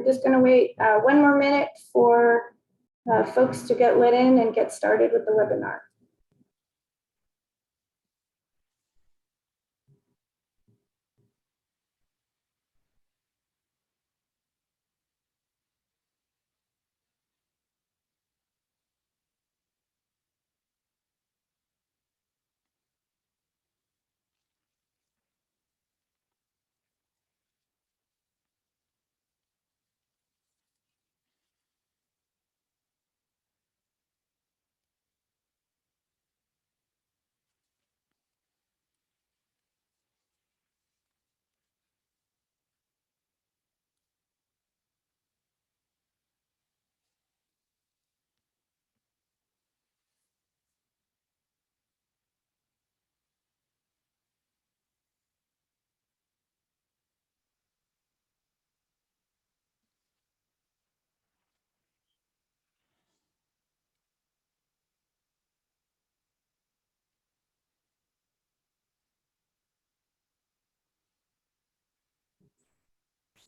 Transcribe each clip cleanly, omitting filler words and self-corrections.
We're just going to wait 1 more minute for folks to get lit in and get started with the webinar.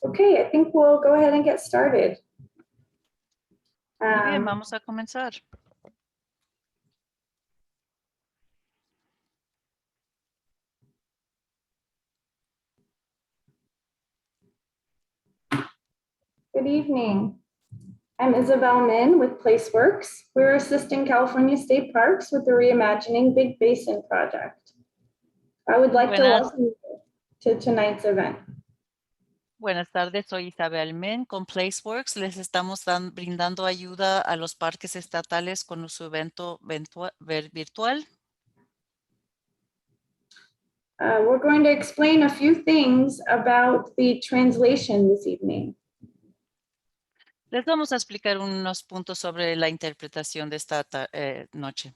Okay, I think we'll go ahead and get started. Muy bien, vamos a comenzar. Good evening. I'm Isabel Min with PlaceWorks. We're assisting California State Parks with the Reimagining Big Basin project. I would like to welcome you to tonight's event. Buenas tardes, soy Isabel Min con PlaceWorks. Les estamos brindando ayuda a los parques estatales con su evento virtual. We're going to explain a few things about the translation this evening. Les vamos a explicar unos puntos sobre la interpretación de esta noche.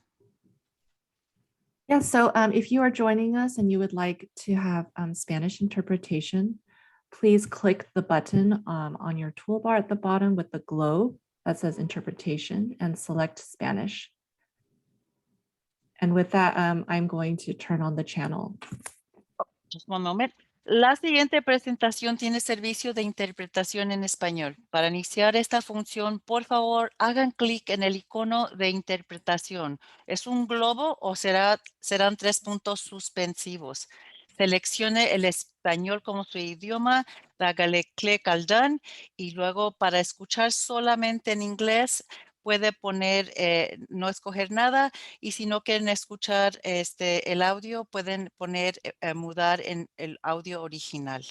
Yeah, so if you are joining us and you would like to have Spanish interpretation, please click the button on your toolbar at the bottom with the globe that says interpretation and select Spanish. And with that, I'm going to turn on the channel. Just one moment. La siguiente presentación tiene servicio de interpretación en español. Para iniciar esta función, por favor, hagan clic en el icono de interpretación. ¿Es un globo o serán 3 puntos suspensivos? Seleccione el español como su idioma, hágale clic al done y luego para escuchar solamente en inglés puede poner no escoger nada y si no quieren escuchar el audio pueden poner mudar en el audio original.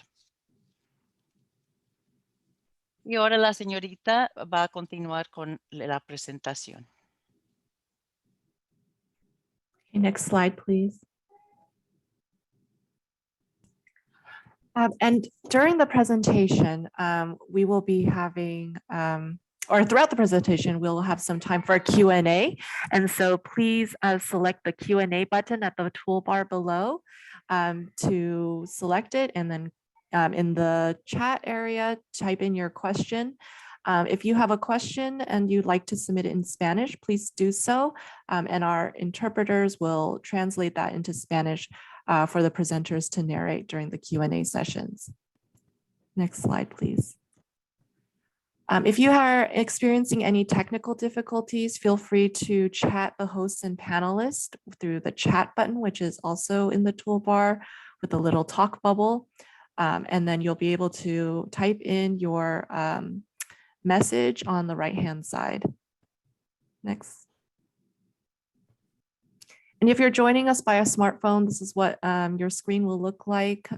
Y ahora la señorita va a continuar con la presentación. Okay, next slide, please. And during the presentation, we will be having, or throughout the presentation, we'll have some time for a Q&A. And so please select the Q&A button at the toolbar below to select it. And then in the chat area, type in your question. If you have a question and you'd like to submit it in Spanish, please do so. And our interpreters will translate that into Spanish for the presenters to narrate during the Q&A sessions. Next slide, please. If you are experiencing any technical difficulties, feel free to chat the hosts and panelists through the chat button, which is also in the toolbar with a little talk bubble. And then you'll be able to type in your message on the right-hand side. Next. And if you're joining us by a smartphone, this is what your screen will look like.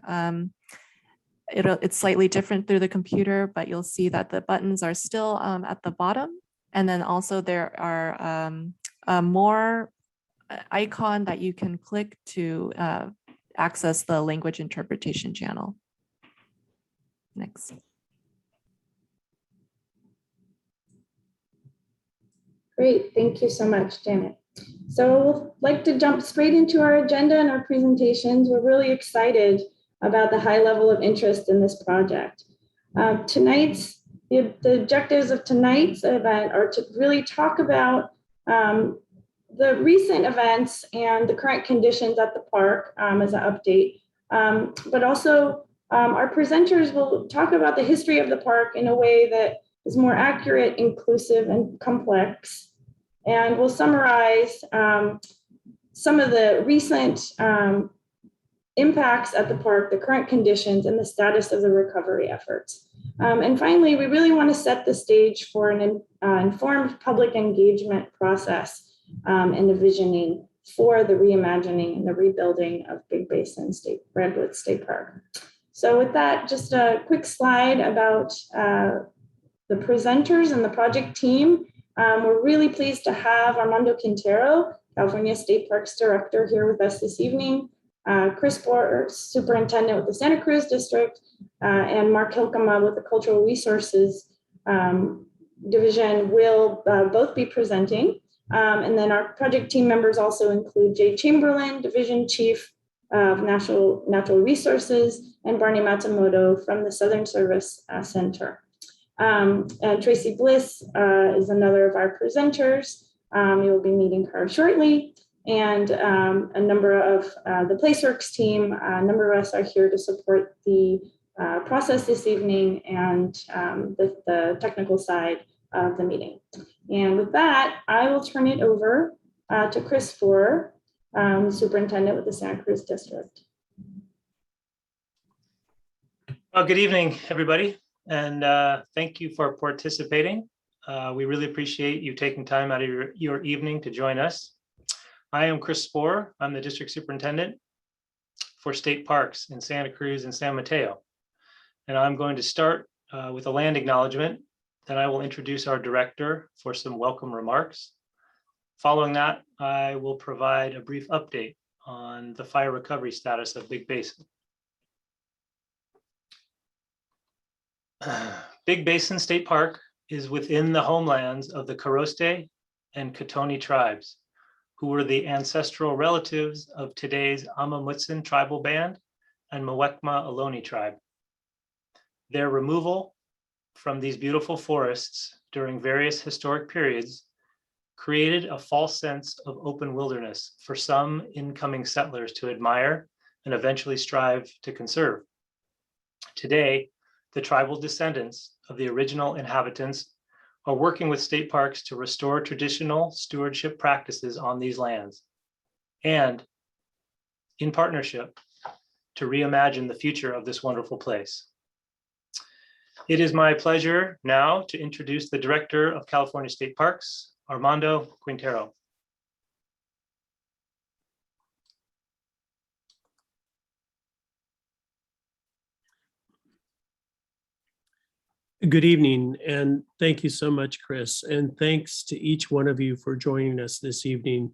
It's slightly different through the computer, but you'll see that the buttons are still at the bottom. And then also there are more icon that you can click to access the language interpretation channel. Next. Great, thank you so much, Janet. So we'd like to jump straight into our agenda and our presentations. We're really excited about the high level of interest in this project. The objectives of tonight's event are to really talk about the recent events and the current conditions at the park as an update, but also Our presenters will talk about the history of the park in a way that is more accurate, inclusive, and complex. And we'll summarize some of the recent impacts at the park, the current conditions, and the status of the recovery efforts. And finally, we really want to set the stage for an informed public engagement process and the visioning for the reimagining and the rebuilding of Big Basin Redwood State Park. So with that, just a quick slide about the presenters and the project team. We're really pleased to have Armando Quintero, California State Parks Director, here with us this evening. Chris Porter, Superintendent with the Santa Cruz District, and Mark Hylkema with the Cultural Resources Division will both be presenting. And then our project team members also include Jay Chamberlain, Division Chief of Natural Resources, and Barney Matsumoto from the Southern Service Center. And Tracy Bliss is another of our presenters. You will be meeting her shortly. And a number of the PlaceWorks team, a number of us are here to support the process this evening and the technical side of the meeting. And with that, I will turn it over to Chris Porter, Superintendent with the Santa Cruz District. Well, good evening, everybody, and thank you for participating. We really appreciate you taking time out of your evening to join us. I am Chris Porter. I'm the District Superintendent for State Parks in Santa Cruz and San Mateo. And I'm going to start with a land acknowledgement. Then I will introduce our director for some welcome remarks. Following that, I will provide a brief update on the fire recovery status of Big Basin. Big Basin State Park is within the homelands of the Caroste and Ohlone tribes, who were the ancestral relatives of today's Amamutsin tribal band and Muwekma Ohlone tribe. Their removal from these beautiful forests during various historic periods created a false sense of open wilderness for some incoming settlers to admire and eventually strive to conserve. Today, the tribal descendants of the original inhabitants are working with state parks to restore traditional stewardship practices on these lands and, in partnership, to reimagine the future of this wonderful place. It is my pleasure now to introduce the Director of California State Parks, Armando Quintero. Good evening, and thank you so much, Chris. And thanks to each one of you for joining us this evening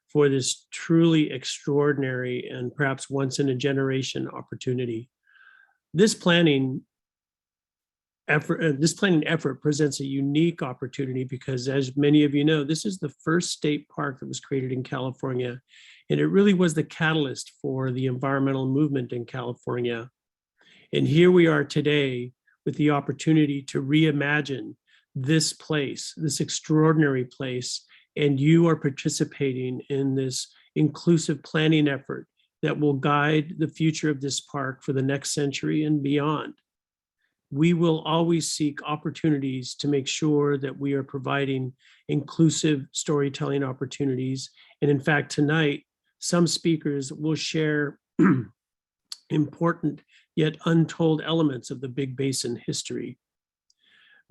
for this truly extraordinary and perhaps once in a generation opportunity. This planning effort presents a unique opportunity because, as many of you know, this is the first state park that was created in California, and it really was the catalyst for the environmental movement in California. And here we are today with the opportunity to reimagine this place, this extraordinary place, and you are participating in this inclusive planning effort that will guide the future of this park for the next century and beyond. We will always seek opportunities to make sure that we are providing inclusive storytelling opportunities. And in fact, tonight, some speakers will share important yet untold elements of the Big Basin history.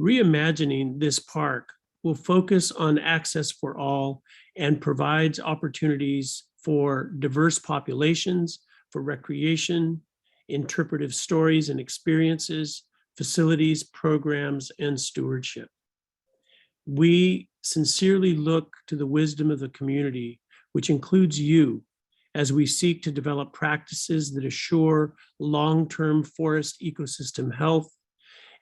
Reimagining this park will focus on access for all and provides opportunities for diverse populations, for recreation, interpretive stories and experiences, facilities, programs, and stewardship. We sincerely look to the wisdom of the community, which includes you, as we seek to develop practices that assure long-term forest ecosystem health,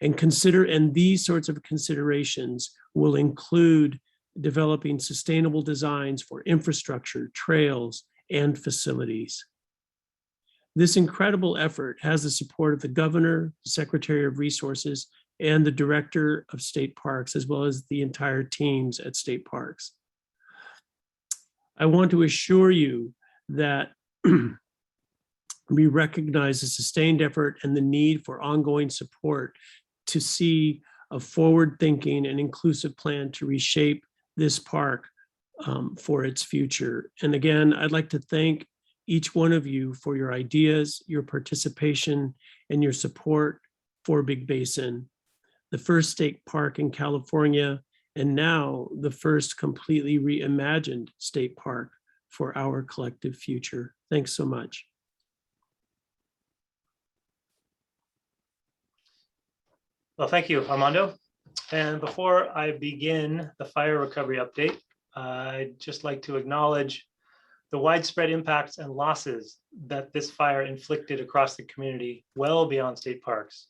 and these sorts of considerations will include developing sustainable designs for infrastructure, trails, and facilities. This incredible effort has the support of the Governor, the Secretary of Resources, and the Director of State Parks, as well as the entire teams at State Parks. I want to assure you that We recognize the sustained effort and the need for ongoing support to see a forward-thinking and inclusive plan to reshape this park for its future. And again, I'd like to thank each one of you for your ideas, your participation, and your support for Big Basin, the first state park in California, and now the first completely reimagined state park for our collective future. Thanks so much. Well, thank you, Armando. And before I begin the fire recovery update, I'd just like to acknowledge the widespread impacts and losses that this fire inflicted across the community well beyond state parks.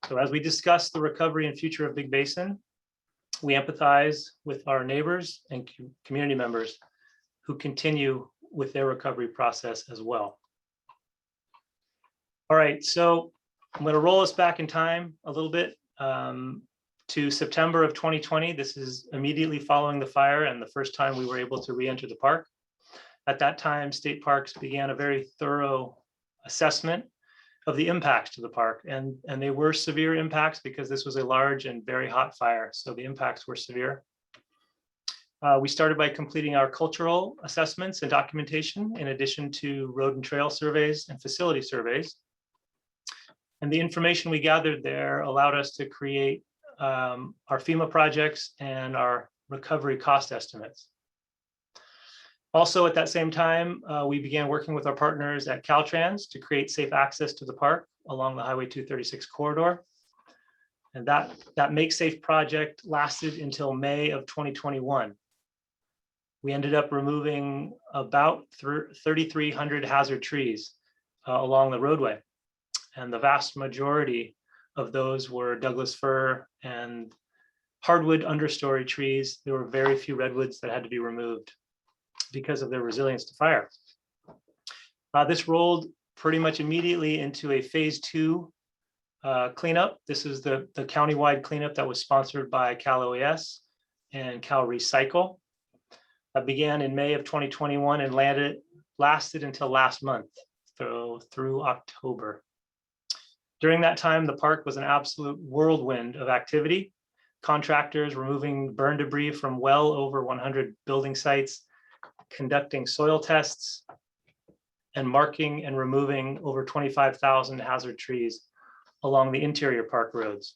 So as we discuss the recovery and future of Big Basin, we empathize with our neighbors and community members who continue with their recovery process as well. All right, so I'm going to roll us back in time a little bit to September of 2020. This is immediately following the fire and the first time we were able to re-enter the park. At that time, state parks began a very thorough assessment of the impacts to the park. And they were severe impacts because this was a large and very hot fire. So the impacts were severe. We started by completing our cultural assessments and documentation in addition to road and trail surveys and facility surveys. And the information we gathered there allowed us to create our FEMA projects and our recovery cost estimates. Also, at that same time, we began working with our partners at Caltrans to create safe access to the park along the Highway 236 corridor. And that Make Safe project lasted until May of 2021. We ended up removing about 3,300 hazard trees along the roadway. And the vast majority of those were Douglas fir and hardwood understory trees. There were very few redwoods that had to be removed because of their resilience to fire. This rolled pretty much immediately into a phase 2 cleanup. This is the countywide cleanup that was sponsored by Cal OES and Cal Recycle. That began in May of 2021 and lasted until last month, through October. During that time, the park was an absolute whirlwind of activity. Contractors removing burn debris from well over 100 building sites, conducting soil tests, and marking and removing over 25,000 hazard trees along the interior park roads.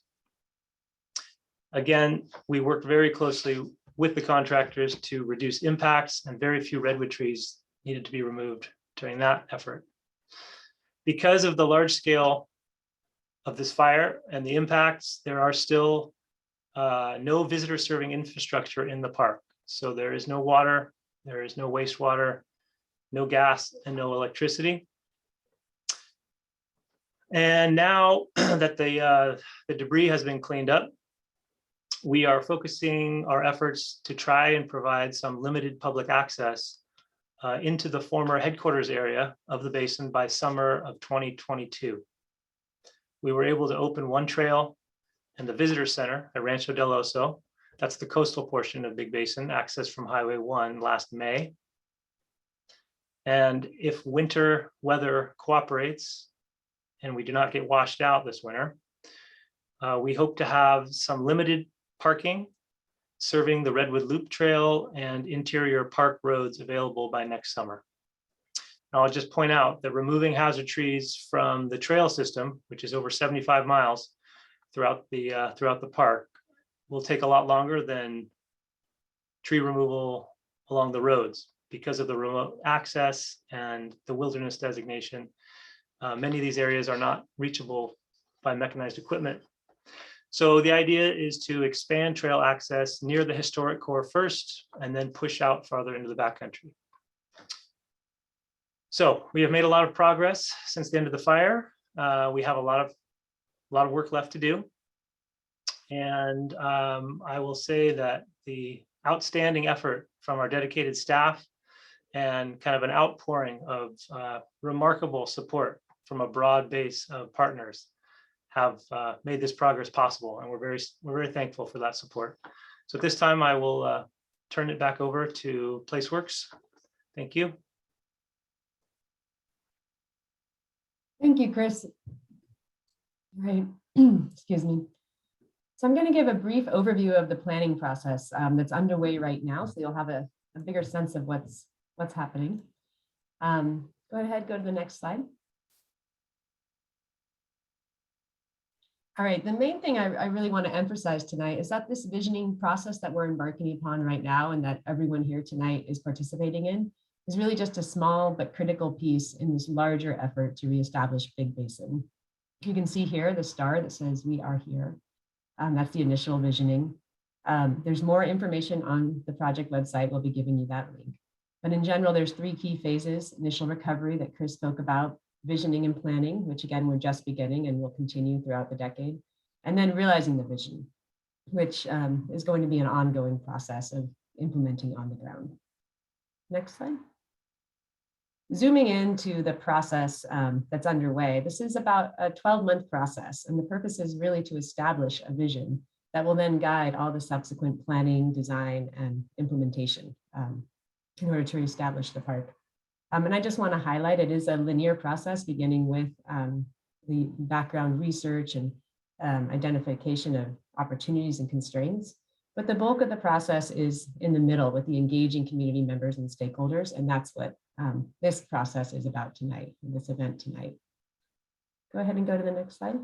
Again, we worked very closely with the contractors to reduce impacts, and very few redwood trees needed to be removed during that effort. Because of the large scale of this fire and the impacts, there are still no visitor serving infrastructure in the park. So there is no water, there is no wastewater, no gas, and no electricity. And now that the debris has been cleaned up, we are focusing our efforts to try and provide some limited public access into the former headquarters area of the basin by summer of 2022. We were able to open one trail and the visitor center at Rancho del Oso. That's the coastal portion of Big Basin, access from Highway 1 last May. And if winter weather cooperates and we do not get washed out this winter, we hope to have some limited parking serving the Redwood Loop Trail and interior park roads available by next summer. Now, I'll just point out that removing hazard trees from the trail system, which is over 75 miles throughout the park, will take a lot longer than tree removal along the roads because of the remote access and the wilderness designation. Many of these areas are not reachable by mechanized equipment. So the idea is to expand trail access near the historic core first, and then push out farther into the backcountry. So we have made a lot of progress since the end of the fire. We have a lot of work left to do. And I will say that the outstanding effort from our dedicated staff and kind of an outpouring of remarkable support from a broad base of partners have made this progress possible, and we're very thankful for that support. So at this time, I will turn it back over to PlaceWorks. Thank you. Thank you, Chris. Right, excuse me. So I'm going to give a brief overview of the planning process that's underway right now, so you'll have a bigger sense of what's happening. Go ahead, go to the next slide. All right, the main thing I really want to emphasize tonight is that this visioning process that we're embarking upon right now and that everyone here tonight is participating in is really just a small but critical piece in this larger effort to reestablish Big Basin. You can see here the star that says "We are here." That's the initial visioning. There's more information on the project website. We'll be giving you that link. But in general, there's 3 key phases: initial recovery that Chris spoke about, visioning and planning, which again, we're just beginning and will continue throughout the decade, and then realizing the vision, which is going to be an ongoing process of implementing on the ground. Next slide. Zooming into the process that's underway, this is about a 12-month process, and the purpose is really to establish a vision that will then guide all the subsequent planning, design, and implementation in order to reestablish the park. And I just want to highlight, it is a linear process beginning with the background research and identification of opportunities and constraints. But the bulk of the process is in the middle with the engaging community members and stakeholders. And that's what this process is about tonight, in this event tonight. Go ahead and go to the next slide.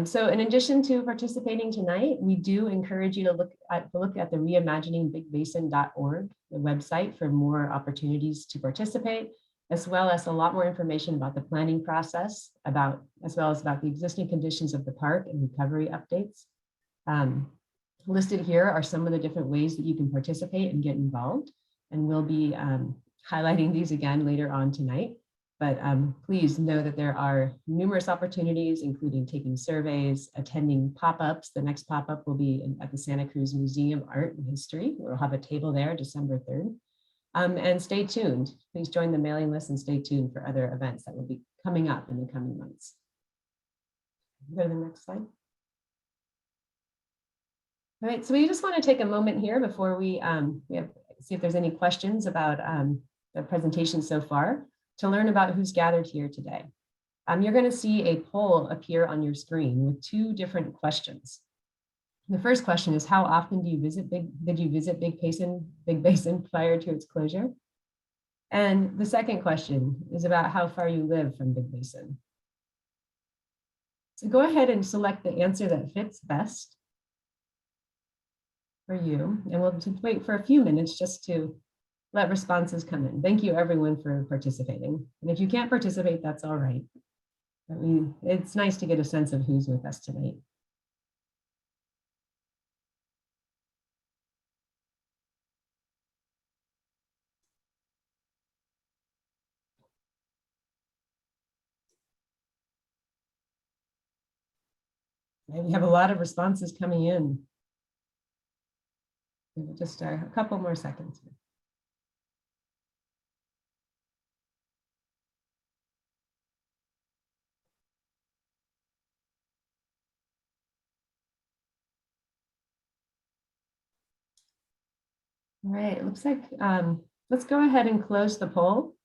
So in addition to participating tonight, we do encourage you to look at the reimaginingBigBasin.org, the website, for more opportunities to participate, as well as a lot more information about the planning process, as well as about the existing conditions of the park and recovery updates. Listed here are some of the different ways that you can participate and get involved, and we'll be highlighting these again later on tonight. But please know that there are numerous opportunities, including taking surveys, attending pop-ups. The next pop-up will be at the Santa Cruz Museum of Art and History. We'll have a table there December 3rd. And stay tuned. Please join the mailing list and stay tuned for other events that will be coming up in the coming months. Go to the next slide. All right, so we just want to take a moment here before we see if there's any questions about the presentation so far, to learn about who's gathered here today. You're going to see a poll appear on your screen with 2 different questions. The first question is, how often did you visit Big Basin prior to its closure? And the second question is about how far you live from Big Basin. So go ahead and select the answer that fits best for you. And we'll just wait for a few minutes just to let responses come in. Thank you everyone for participating. And if you can't participate, that's all right. It's nice to get a sense of who's with us tonight. And we have a lot of responses coming in. Just a couple more seconds. All right, it looks like, let's go ahead and close the poll.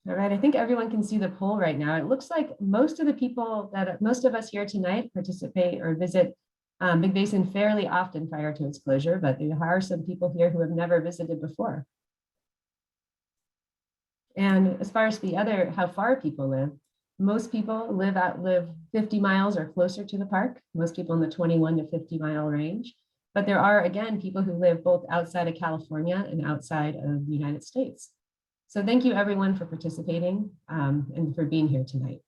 All right, I think everyone can see the poll right now. It looks like most of us here tonight participate or visit Big Basin fairly often prior to its closure, but there are some people here who have never visited before. And as far as how far people live, most people live 50 miles or closer to the park. Most people in the 21 to 50 mile range. But there are, again, people who live both outside of California and outside of the United States. So thank you everyone for participating and for being here tonight.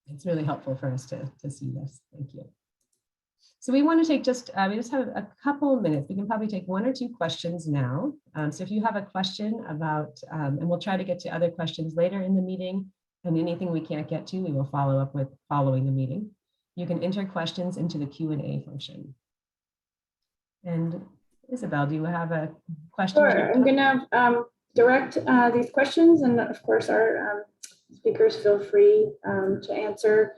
It's really helpful for us to see this. Thank you. So we want to take we just have a couple of minutes. We can probably take 1 or 2 questions now. So if you have a question about, and we'll try to get to other questions later in the meeting, and anything we can't get to, we will follow up with following the meeting. You can enter questions into the Q&A function. And Isabel, do you have a question? Sure, I'm gonna direct these questions, and of course our speakers feel free to answer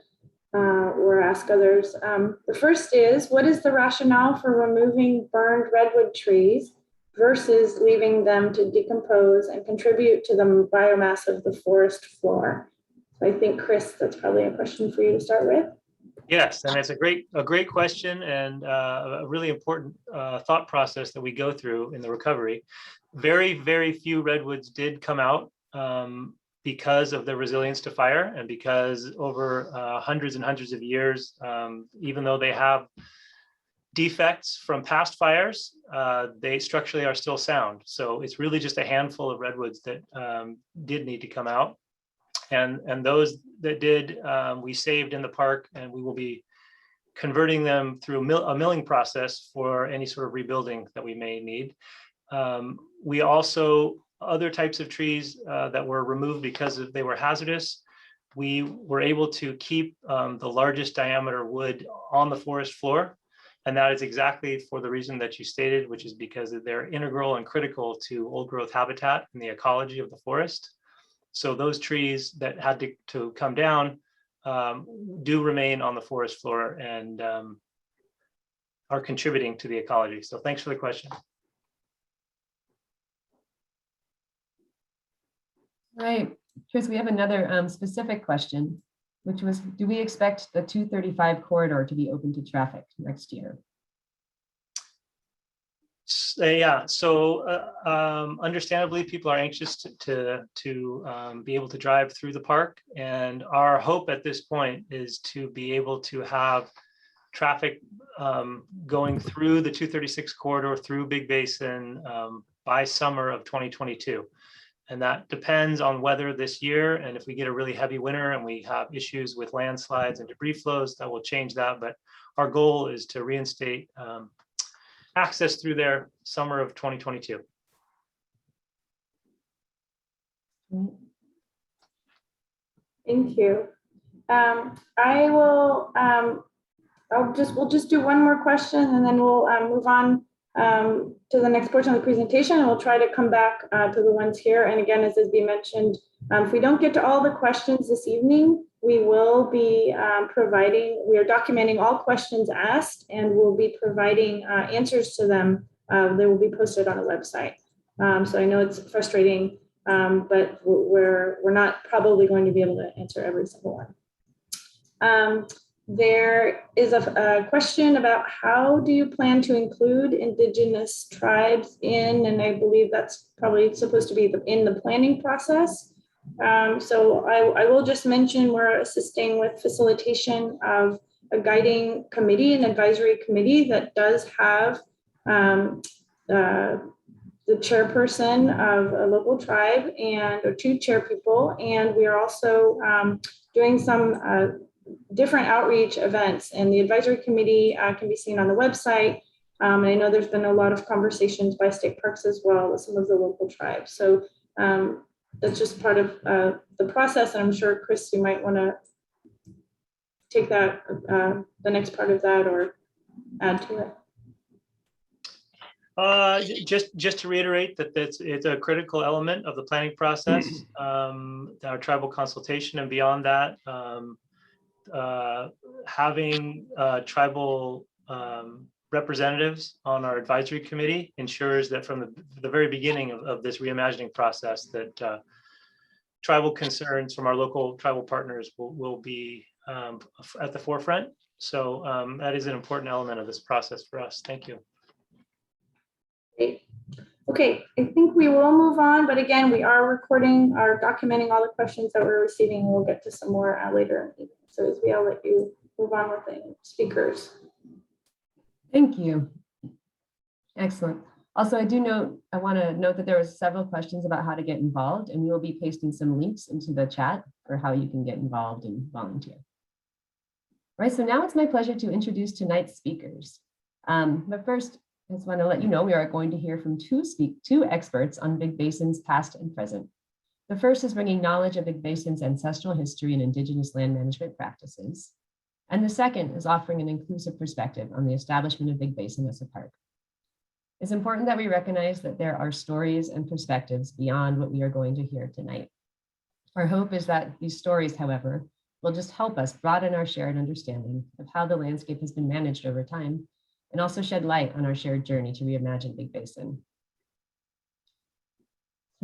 or ask others. The first is, what is the rationale for removing burned redwood trees versus leaving them to decompose and contribute to the biomass of the forest floor? So I think, Chris, that's probably a question for you to start with. Yes, and it's a great question, and a really important thought process that we go through in the recovery. Very few redwoods did come out because of their resilience to fire, and because over hundreds and hundreds of years, even though they have defects from past fires, they structurally are still sound. So it's really just a handful of redwoods that did need to come out. And those that did, we saved in the park, and we will be converting them through a milling process for any sort of rebuilding that we may need. We also, other types of trees that were removed because they were hazardous, we were able to keep the largest diameter wood on the forest floor. And that is exactly for the reason that you stated, which is because they're integral and critical to old growth habitat and the ecology of the forest. So those trees that had to come down do remain on the forest floor and are contributing to the ecology. So thanks for the question. Right, Chris, we have another specific question, which was, do we expect the 235 corridor to be open to traffic next year? Yeah, so understandably, people are anxious to be able to drive through the park, and our hope at this point is to be able to have traffic going through the 236 corridor through Big Basin by summer of 2022. And that depends on weather this year, and if we get a really heavy winter and we have issues with landslides and debris flows, that will change that. But our goal is to reinstate access through there summer of 2022. Thank you. I will, we'll just do one more question, and then we'll move on to the next portion of the presentation, and we'll try to come back to the ones here. And again, as has been mentioned, if we don't get to all the questions this evening, we will be we are documenting all questions asked, and we'll be providing answers to them. They will be posted on a website. So I know it's frustrating, but we're not probably going to be able to answer every single one. There is a question about how do you plan to include Indigenous tribes in, and I believe that's probably supposed to be in the planning process. So I will just mention we're assisting with facilitation of a guiding committee, an advisory committee that does have the chairperson of a local tribe or two chair people, and we are also doing some different outreach events, and the advisory committee can be seen on the website. And I know there's been a lot of conversations by state parks as well with some of the local tribes. So that's just part of the process. And I'm sure, Chris, you might want to take that, the next part of that, or add to it. Just to reiterate that it's a critical element of the planning process, our tribal consultation, and beyond that, having tribal representatives on our advisory committee ensures that from the very beginning of this reimagining process, that tribal concerns from our local tribal partners will be at the forefront. So that is an important element of this process for us. Thank you. Great. Okay, I think we will move on, but again, we are documenting all the questions that we're receiving. We'll get to some more later. So as I'll let you move on with the speakers. Thank you. Excellent. Also, I want to note that there was several questions about how to get involved, and we will be pasting some links into the chat for how you can get involved and volunteer. All right, so now it's my pleasure to introduce tonight's speakers. But first, I just want to let you know we are going to hear from two experts on Big Basin's past and present. The first is bringing knowledge of Big Basin's ancestral history and Indigenous land management practices. And the second is offering an inclusive perspective on the establishment of Big Basin as a park. It's important that we recognize that there are stories and perspectives beyond what we are going to hear tonight. Our hope is that these stories, however, will just help us broaden our shared understanding of how the landscape has been managed over time, and also shed light on our shared journey to reimagine Big Basin.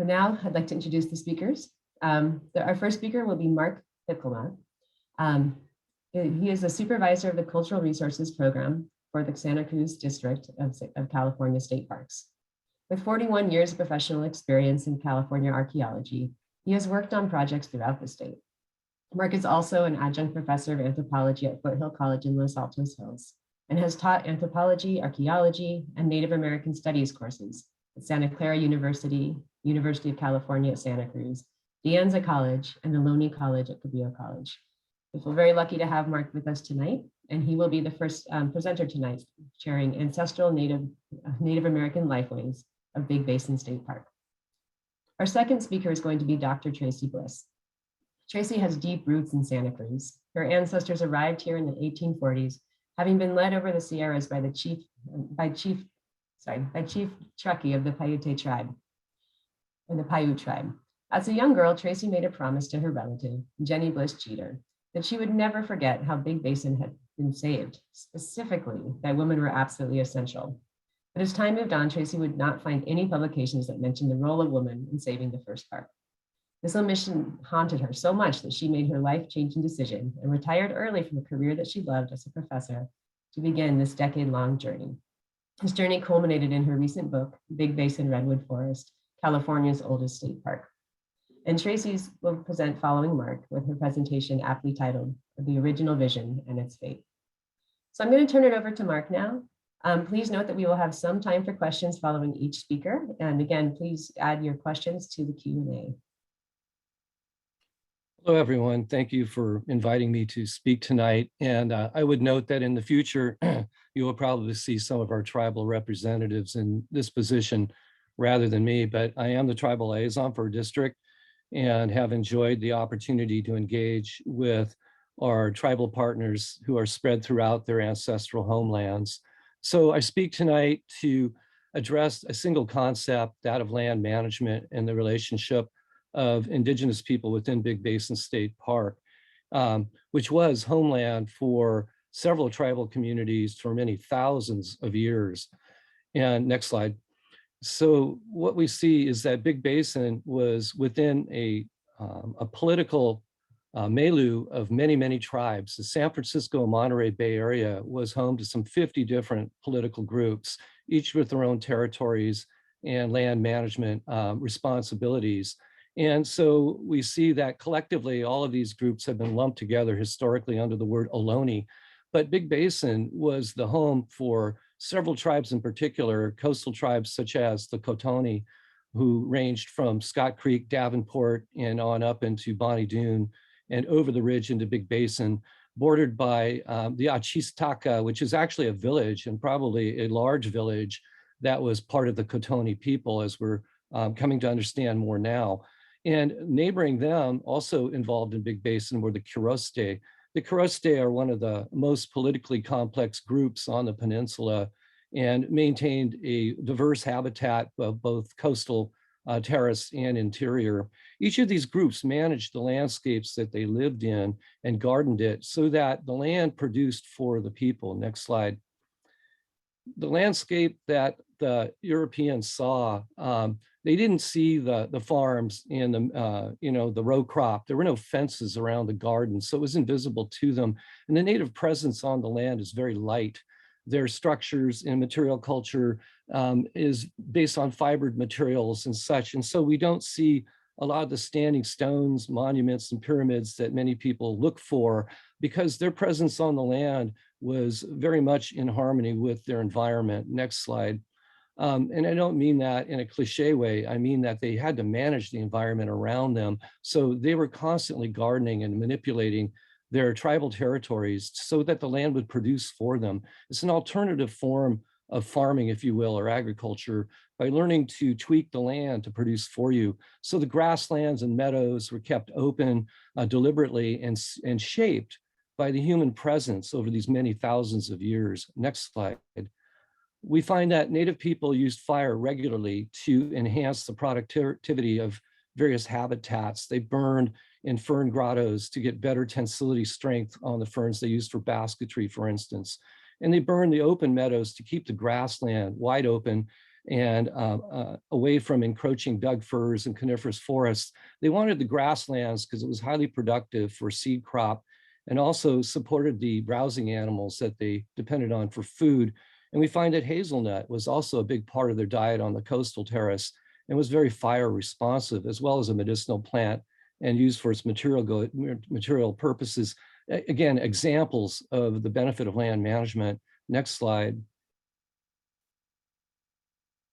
So now I'd like to introduce the speakers. Our first speaker will be Mark Hylkema. He is the supervisor of the Cultural Resources Program for the Santa Cruz District of California State Parks. With 41 years of professional experience in California archaeology, he has worked on projects throughout the state. Mark is also an adjunct professor of anthropology at Foothill College in Los Altos Hills and has taught anthropology, archaeology, and Native American studies courses at Santa Clara University, University of California at Santa Cruz, De Anza College, and Ohlone College at Cabrillo College. We feel very lucky to have Mark with us tonight, and he will be the first presenter tonight, sharing ancestral Native American lifeways of Big Basin State Park. Our second speaker is going to be Dr. Tracy Bliss. Tracy has deep roots in Santa Cruz. Her ancestors arrived here in the 1840s, having been led over the Sierras by Chief Truckee of the Paiute tribe, and the Paiute tribe. As a young girl, Tracy made a promise to her relative, Jenny Bliss Jeter, that she would never forget how Big Basin had been saved, specifically that women were absolutely essential. But as time moved on, Tracy would not find any publications that mentioned the role of women in saving the first park. This omission haunted her so much that she made her life-changing decision and retired early from a career that she loved as a professor to begin this decade-long journey. This journey culminated in her recent book, Big Basin Redwood Forest, California's oldest state park. And Tracy's will present following Mark with her presentation aptly titled, The Original Vision and Its Fate. So I'm going to turn it over to Mark now. Please note that we will have some time for questions following each speaker. And again, please add your questions to the Q&A. Hello, everyone. Thank you for inviting me to speak tonight. And I would note that in the future, you will probably see some of our tribal representatives in this position rather than me, but I am the tribal liaison for a district and have enjoyed the opportunity to engage with our tribal partners who are spread throughout their ancestral homelands. So I speak tonight to address a single concept, that of land management and the relationship of Indigenous people within Big Basin State Park, which was homeland for several tribal communities for many thousands of years. And next slide. So what we see is that Big Basin was within a political milieu of many, many tribes. The San Francisco and Monterey Bay Area was home to some 50 different political groups, each with their own territories and land management responsibilities. And so we see that collectively, all of these groups have been lumped together historically under the word Ohlone. But Big Basin was the home for several tribes in particular, coastal tribes such as the Cotoni, who ranged from Scott Creek, Davenport, and on up into Bonnie Doon and over the ridge into Big Basin, bordered by the Achistaka, which is actually a village and probably a large village that was part of the Cotoni people, as we're coming to understand more now. And neighboring them, also involved in Big Basin, were the Quroste. The Quroste are one of the most politically complex groups on the peninsula and maintained a diverse habitat of both coastal terrace and interior. Each of these groups managed the landscapes that they lived in and gardened it so that the land produced for the people. Next slide. The landscape that the Europeans saw, they didn't see the farms and the row crop. There were no fences around the garden, so it was invisible to them. And the native presence on the land is very light. Their structures in material culture is based on fibered materials and such. And so we don't see a lot of the standing stones, monuments, and pyramids that many people look for, because their presence on the land was very much in harmony with their environment. Next slide. And I don't mean that in a cliche way. I mean that they had to manage the environment around them. So they were constantly gardening and manipulating their tribal territories so that the land would produce for them. It's an alternative form of farming, if you will, or agriculture, by learning to tweak the land to produce for you. So the grasslands and meadows were kept open deliberately and shaped by the human presence over these many thousands of years. Next slide. We find that Native people used fire regularly to enhance the productivity of various habitats. They burned in fern grottos to get better tensility strength on the ferns they used for basketry, for instance. And they burned the open meadows to keep the grassland wide open and away from encroaching Doug firs and coniferous forests. They wanted the grasslands because it was highly productive for seed crop and also supported the browsing animals that they depended on for food. And we find that hazelnut was also a big part of their diet on the coastal terrace and was very fire responsive, as well as a medicinal plant and used for its material purposes. Again, examples of the benefit of land management. Next slide.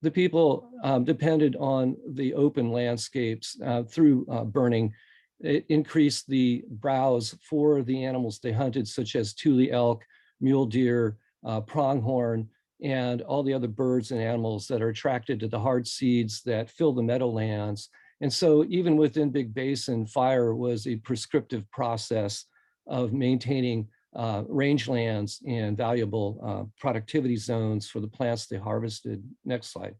The people depended on the open landscapes through burning. It increased the browse for the animals they hunted, such as tule elk, mule deer, pronghorn, and all the other birds and animals that are attracted to the hard seeds that fill the meadowlands. And so even within Big Basin, fire was a prescriptive process of maintaining rangelands and valuable productivity zones for the plants they harvested. Next slide.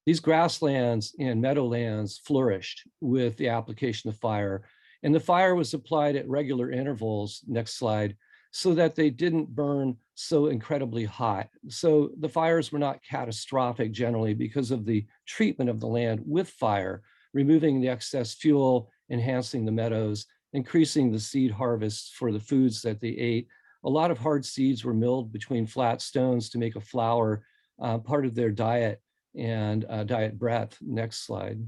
These grasslands and meadowlands flourished with the application of fire, and the fire was applied at regular intervals, next slide, so that they didn't burn so incredibly hot. So the fires were not catastrophic generally because of the treatment of the land with fire, removing the excess fuel, enhancing the meadows, increasing the seed harvests for the foods that they ate. A lot of hard seeds were milled between flat stones to make a flour, part of their diet and diet breath. Next slide.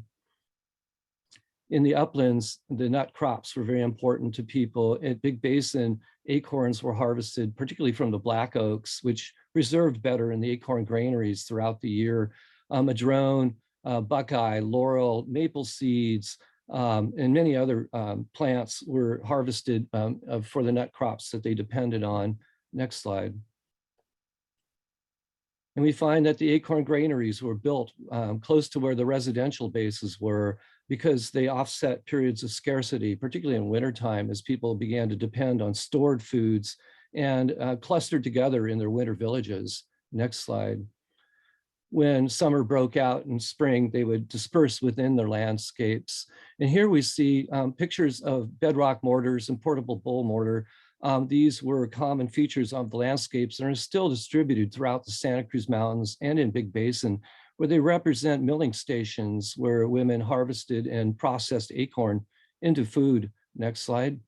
In the uplands, the nut crops were very important to people. At Big Basin, acorns were harvested, particularly from the black oaks, which preserved better in the acorn granaries throughout the year. Madrone, buckeye, laurel, maple seeds, and many other plants were harvested for the nut crops that they depended on. Next slide. And we find that the acorn granaries were built close to where the residential bases were because they offset periods of scarcity, particularly in wintertime, as people began to depend on stored foods and clustered together in their winter villages. Next slide. When summer broke out in spring, they would disperse within their landscapes. And here we see pictures of bedrock mortars and portable bowl mortar. These were common features of the landscapes and are still distributed throughout the Santa Cruz Mountains and in Big Basin, where they represent milling stations where women harvested and processed acorn into food. Next slide.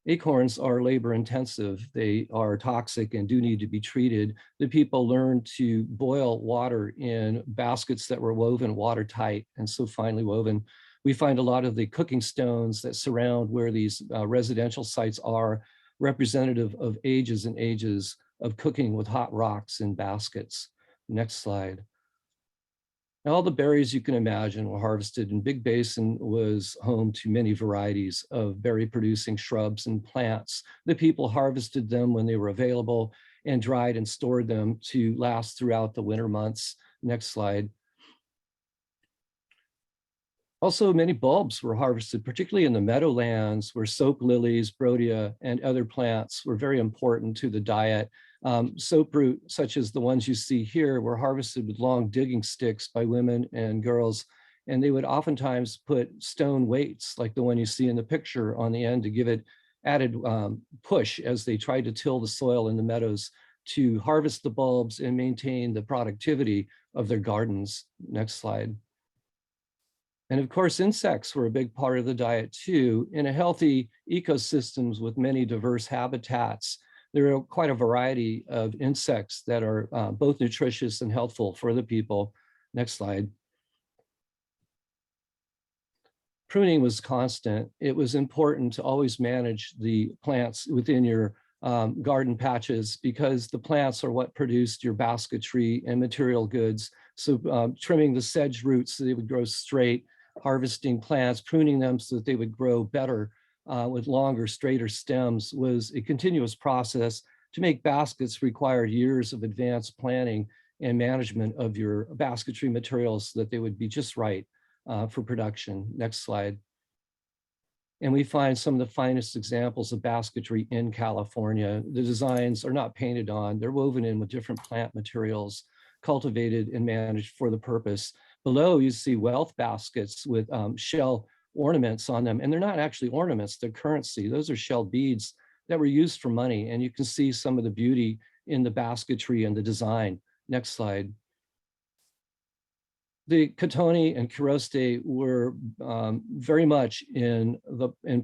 Acorns are labor intensive. They are toxic and do need to be treated. The people learned to boil water in baskets that were woven watertight and so finely woven. We find a lot of the cooking stones that surround where these residential sites are representative of ages and ages of cooking with hot rocks in baskets. Next slide. Now, all the berries you can imagine were harvested, and Big Basin was home to many varieties of berry-producing shrubs and plants. The people harvested them when they were available and dried and stored them to last throughout the winter months. Next slide. Also, many bulbs were harvested, particularly in the meadowlands where soap lilies, brodia, and other plants were very important to the diet. Soap root, such as the ones you see here, were harvested with long digging sticks by women and girls, and they would oftentimes put stone weights, like the one you see in the picture, on the end to give it added push as they tried to till the soil in the meadows to harvest the bulbs and maintain the productivity of their gardens. Next slide. And of course, insects were a big part of the diet too. In a healthy ecosystems with many diverse habitats, there are quite a variety of insects that are both nutritious and healthful for the people. Next slide. Pruning was constant. It was important to always manage the plants within your garden patches because the plants are what produced your basketry and material goods. So trimming the sedge roots so they would grow straight, harvesting plants, pruning them so that they would grow better with longer, straighter stems was a continuous process. To make baskets required years of advanced planning and management of your basketry materials so that they would be just right for production. Next slide. And we find some of the finest examples of basketry in California. The designs are not painted on, they're woven in with different plant materials, cultivated and managed for the purpose. Below, you see wealth baskets with shell ornaments on them, and they're not actually ornaments, they're currency. Those are shell beads that were used for money, and you can see some of the beauty in the basketry and the design. Next slide. The Cotonee and Quirosté were very much in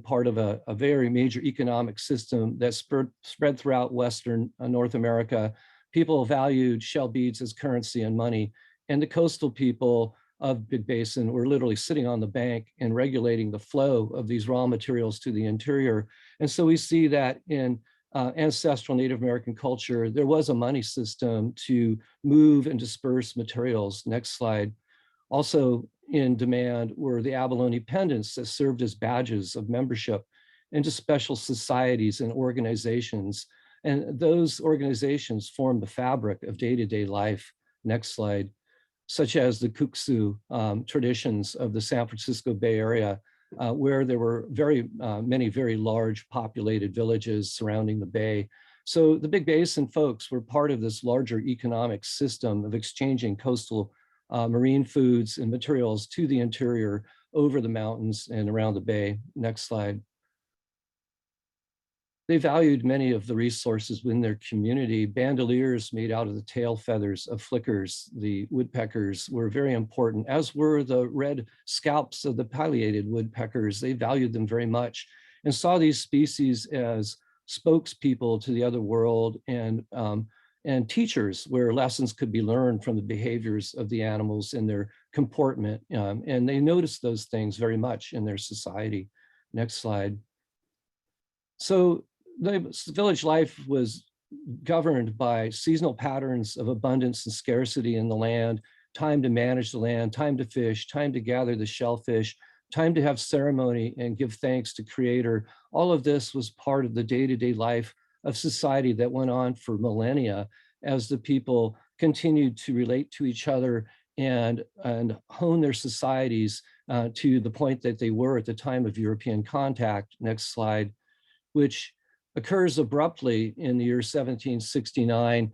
part of a very major economic system that spread throughout Western North America. People valued shell beads as currency and money, and the coastal people of Big Basin were literally sitting on the bank and regulating the flow of these raw materials to the interior. And so we see that in ancestral Native American culture, there was a money system to move and disperse materials. Next slide. Also in demand were the Abalone Pendants that served as badges of membership into special societies and organizations. And those organizations formed the fabric of day-to-day life. Next slide. Such as the Kuksu traditions of the San Francisco Bay Area, where there were many very large populated villages surrounding the bay. So the Big Basin folks were part of this larger economic system of exchanging coastal marine foods and materials to the interior over the mountains and around the bay. Next slide. They valued many of the resources within their community. Bandoliers made out of the tail feathers of flickers, the woodpeckers, were very important, as were the red scalps of the pileated woodpeckers. They valued them very much and saw these species as spokespeople to the other world and teachers, where lessons could be learned from the behaviors of the animals and their comportment. And they noticed those things very much in their society. Next slide. So the village life was governed by seasonal patterns of abundance and scarcity in the land, time to manage the land, time to fish, time to gather the shellfish, time to have ceremony and give thanks to Creator. All of this was part of the day-to-day life of society that went on for millennia as the people continued to relate to each other and hone their societies to the point that they were at the time of European contact. Next slide. Which occurs abruptly in the year 1769,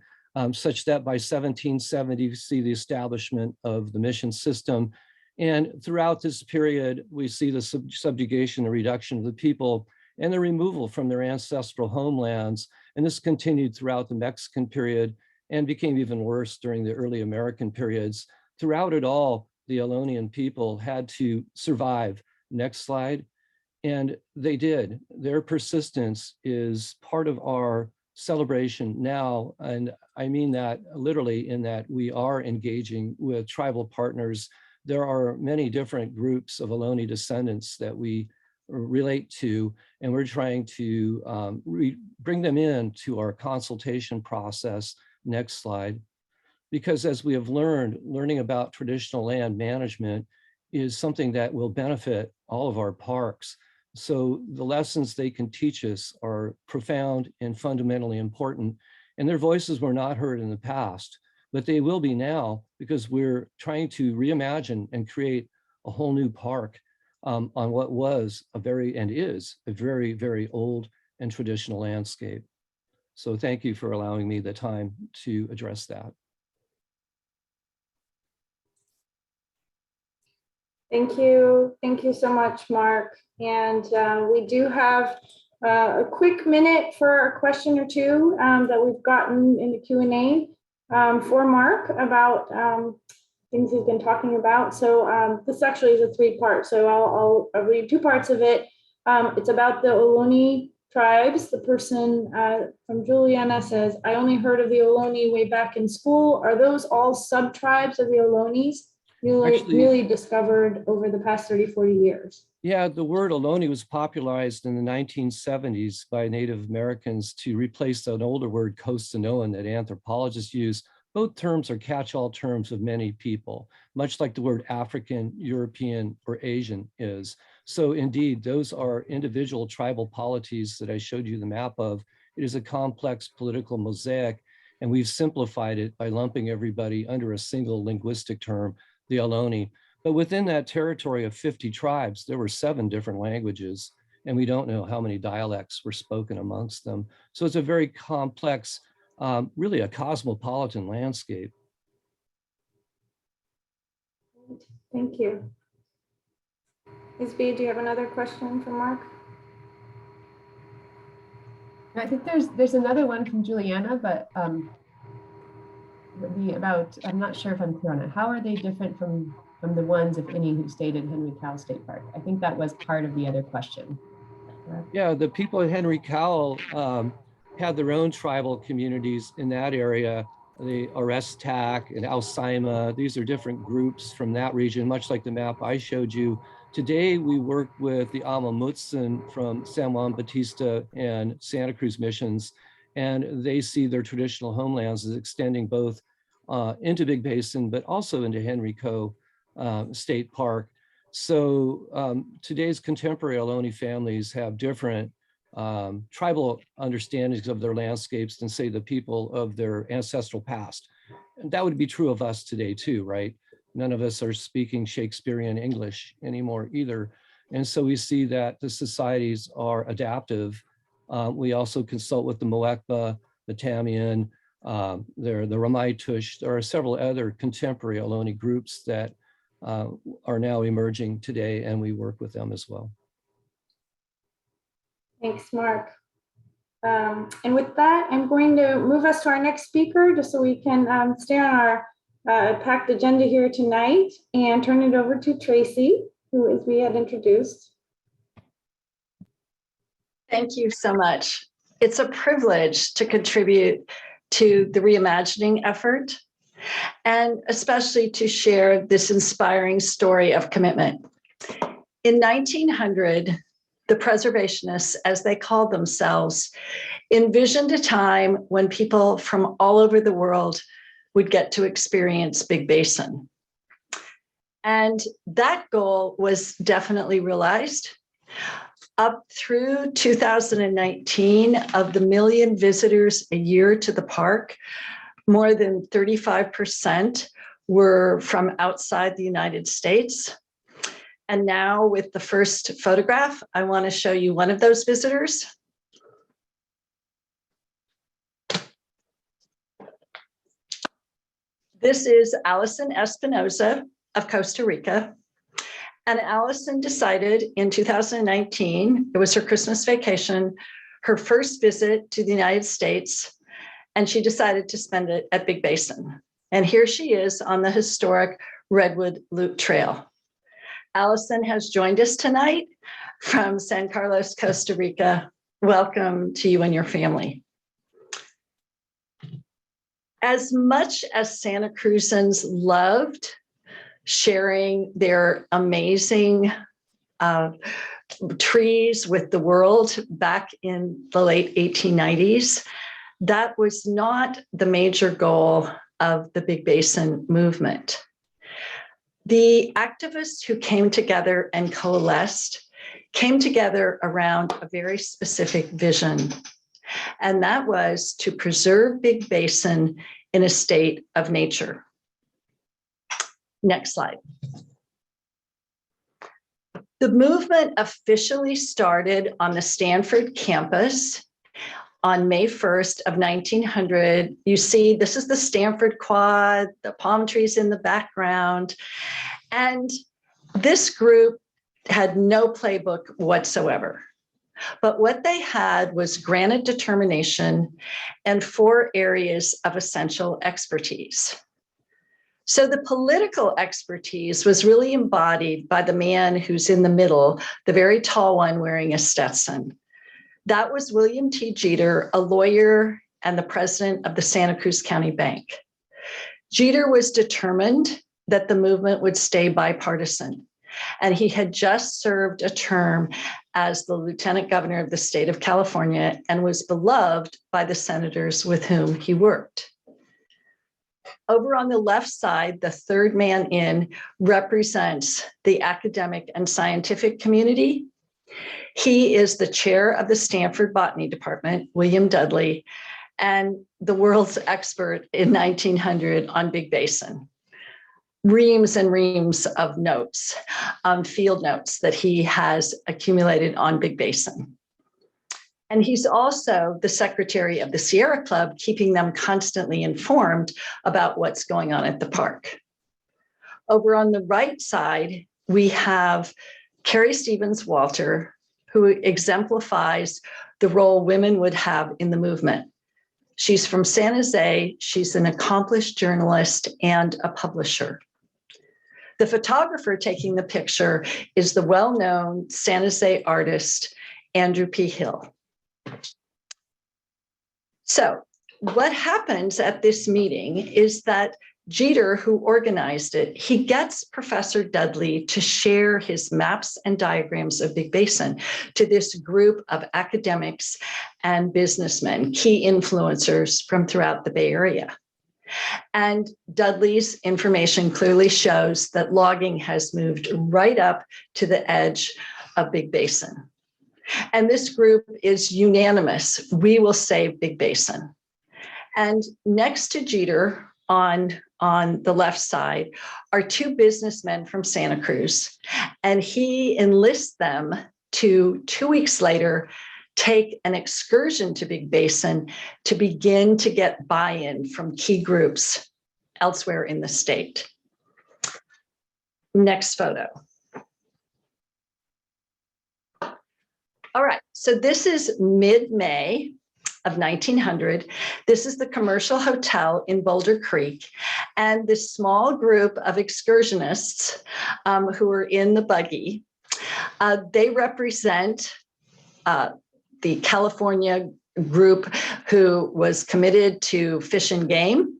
such that by 1770, we see the establishment of the mission system. And throughout this period, we see the subjugation and reduction of the people and the removal from their ancestral homelands. And this continued throughout the Mexican period and became even worse during the early American periods. Throughout it all, the Ohlonian people had to survive. Next slide. And they did. Their persistence is part of our celebration now. And I mean that literally in that we are engaging with tribal partners. There are many different groups of Ohlone descendants that we relate to, and we're trying to bring them in to our consultation process. Next slide. Because as we have learning about traditional land management is something that will benefit all of our parks. So the lessons they can teach us are profound and fundamentally important. And their voices were not heard in the past, but they will be now because we're trying to reimagine and create a whole new park on what was is a very, very old and traditional landscape. So thank you for allowing me the time to address that. Thank you. Thank you so much, Mark. And we do have a quick minute for a question or two that we've gotten in the Q&A for Mark about things he's been talking about. So this actually is a three-part. So I'll read two parts of it. It's about the Ohlone Tribes. The person from Juliana says, I only heard of the Ohlone way back in school. Are those all sub-tribes of the Ohlones? Newly discovered over the past 30, 40 years. Yeah, the word Ohlone was popularized in the 1970s by Native Americans to replace an older word Costanoan that anthropologists use. Both terms are catch-all terms of many people, much like the word African, European, or Asian is. So indeed, those are individual tribal polities that I showed you the map of. It is a complex political mosaic, and we've simplified it by lumping everybody under a single linguistic term, the Ohlone. But within that territory of 50 tribes, there were 7 different languages, and we don't know how many dialects were spoken amongst them. So it's a very complex, really a cosmopolitan landscape. Thank you. Ms. B, do you have another question for Mark? I think there's another one from Juliana, but I'm not sure if I'm clear on it. How are they different from the ones, if any, who stayed at Henry Cowell State Park? I think that was part of the other question. Yeah, the people at Henry Cowell had their own tribal communities in that area. The Arestak and Alsaima, these are different groups from that region, much like the map I showed you. Today, we work with the Amamutsin from San Juan Bautista and Santa Cruz missions, and they see their traditional homelands as extending both into Big Basin, but also into Henry Cowell State Park. So today's contemporary Ohlone families have different tribal understandings of their landscapes than, say, the people of their ancestral past. And that would be true of us today too, right? None of us are speaking Shakespearean English anymore either. And so we see that the societies are adaptive. We also consult with the Moekba, the Tamian, the Ramaitush. There are several other contemporary Ohlone groups that are now emerging today, and we work with them as well. Thanks, Mark. And with that, I'm going to move us to our next speaker just so we can stay on our packed agenda here tonight, and turn it over to Tracy, who, as we had introduced. Thank you so much. It's a privilege to contribute to the reimagining effort, and especially to share this inspiring story of commitment. In 1900, the preservationists, as they called themselves, envisioned a time when people from all over the world would get to experience Big Basin. And that goal was definitely realized. Up through 2019, of the 1 million visitors a year to the park, more than 35% were from outside the United States. And now with the first photograph, I want to show you one of those visitors. This is Allison Espinoza of Costa Rica. And Allison decided in 2019, it was her Christmas vacation, her first visit to the United States, and she decided to spend it at Big Basin. And here she is on the historic Redwood Loop Trail. Allison has joined us tonight from San Carlos, Costa Rica. Welcome to you and your family. As much as Santa Cruzans loved sharing their amazing trees with the world back in the late 1890s, that was not the major goal of the Big Basin movement. The activists who came together and coalesced came together around a very specific vision, and that was to preserve Big Basin in a state of nature. Next slide. The movement officially started on the Stanford campus on May 1st of 1900. You see, this is the Stanford Quad, the palm trees in the background. And this group had no playbook whatsoever. But what they had was granted determination and 4 areas of essential expertise. So the political expertise was really embodied by the man who's in the middle, the very tall one wearing a Stetson. That was William T. Jeter, a lawyer and the president of the Santa Cruz County Bank. Jeter was determined that the movement would stay bipartisan, and he had just served a term as the lieutenant governor of the state of California and was beloved by the senators with whom he worked. Over on the left side, the third man in represents the academic and scientific community. He is the chair of the Stanford Botany Department, William Dudley, and the world's expert in 1900 on Big Basin. Reams and reams of notes, field notes that he has accumulated on Big Basin. And he's also the secretary of the Sierra Club, keeping them constantly informed about what's going on at the park. Over on the right side, we have Carrie Stevens-Walter, who exemplifies the role women would have in the movement. She's from San Jose. She's an accomplished journalist and a publisher. The photographer taking the picture is the well-known San Jose artist, Andrew P. Hill. So what happens at this meeting is that Jeter, who organized it, he gets Professor Dudley to share his maps and diagrams of Big Basin to this group of academics and businessmen, key influencers from throughout the Bay Area. And Dudley's information clearly shows that logging has moved right up to the edge of Big Basin. And this group is unanimous. We will save Big Basin. And next to Jeter on the left side are two businessmen from Santa Cruz. And he enlists them to 2 weeks later take an excursion to Big Basin to begin to get buy-in from key groups elsewhere in the state. Next photo. All right, so this is mid-May of 1900. This is the Commercial Hotel in Boulder Creek. And this small group of excursionists who are in the buggy, they represent the California group who was committed to fish and game.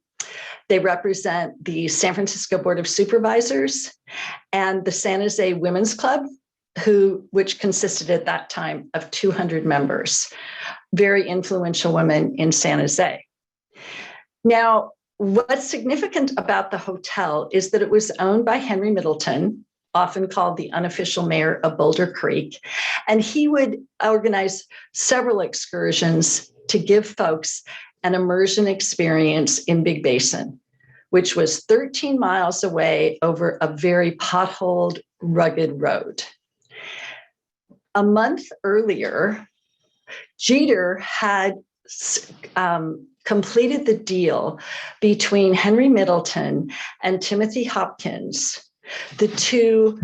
They represent the San Francisco Board of Supervisors and the San Jose Women's Club, which consisted at that time of 200 members, very influential women in San Jose. Now, what's significant about the hotel is that it was owned by Henry Middleton, often called the unofficial mayor of Boulder Creek. And he would organize several excursions to give folks an immersion experience in Big Basin, which was 13 miles away over a very potholed, rugged road. A month earlier, Jeter had completed the deal between Henry Middleton and Timothy Hopkins, the two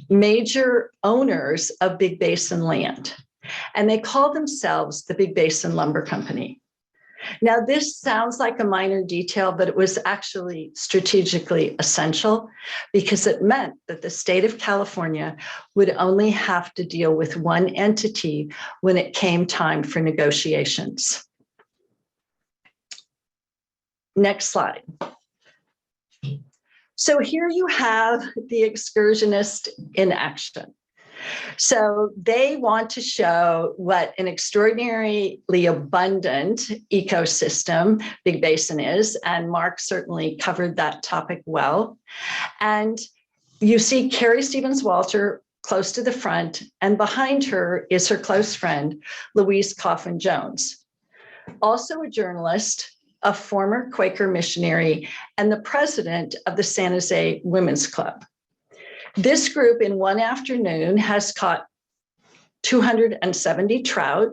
major owners of Big Basin land, and they call themselves the Big Basin Lumber Company. Now, this sounds like a minor detail, but it was actually strategically essential because it meant that the state of California would only have to deal with one entity when it came time for negotiations. Next slide. So here you have the excursionist in action. So they want to show what an extraordinarily abundant ecosystem Big Basin is, and Mark certainly covered that topic well. And you see Carrie Stevens-Walter close to the front, and behind her is her close friend, Louise Coffin Jones, also a journalist, a former Quaker missionary, and the president of the San Jose Women's Club. This group in one afternoon has caught 270 trout,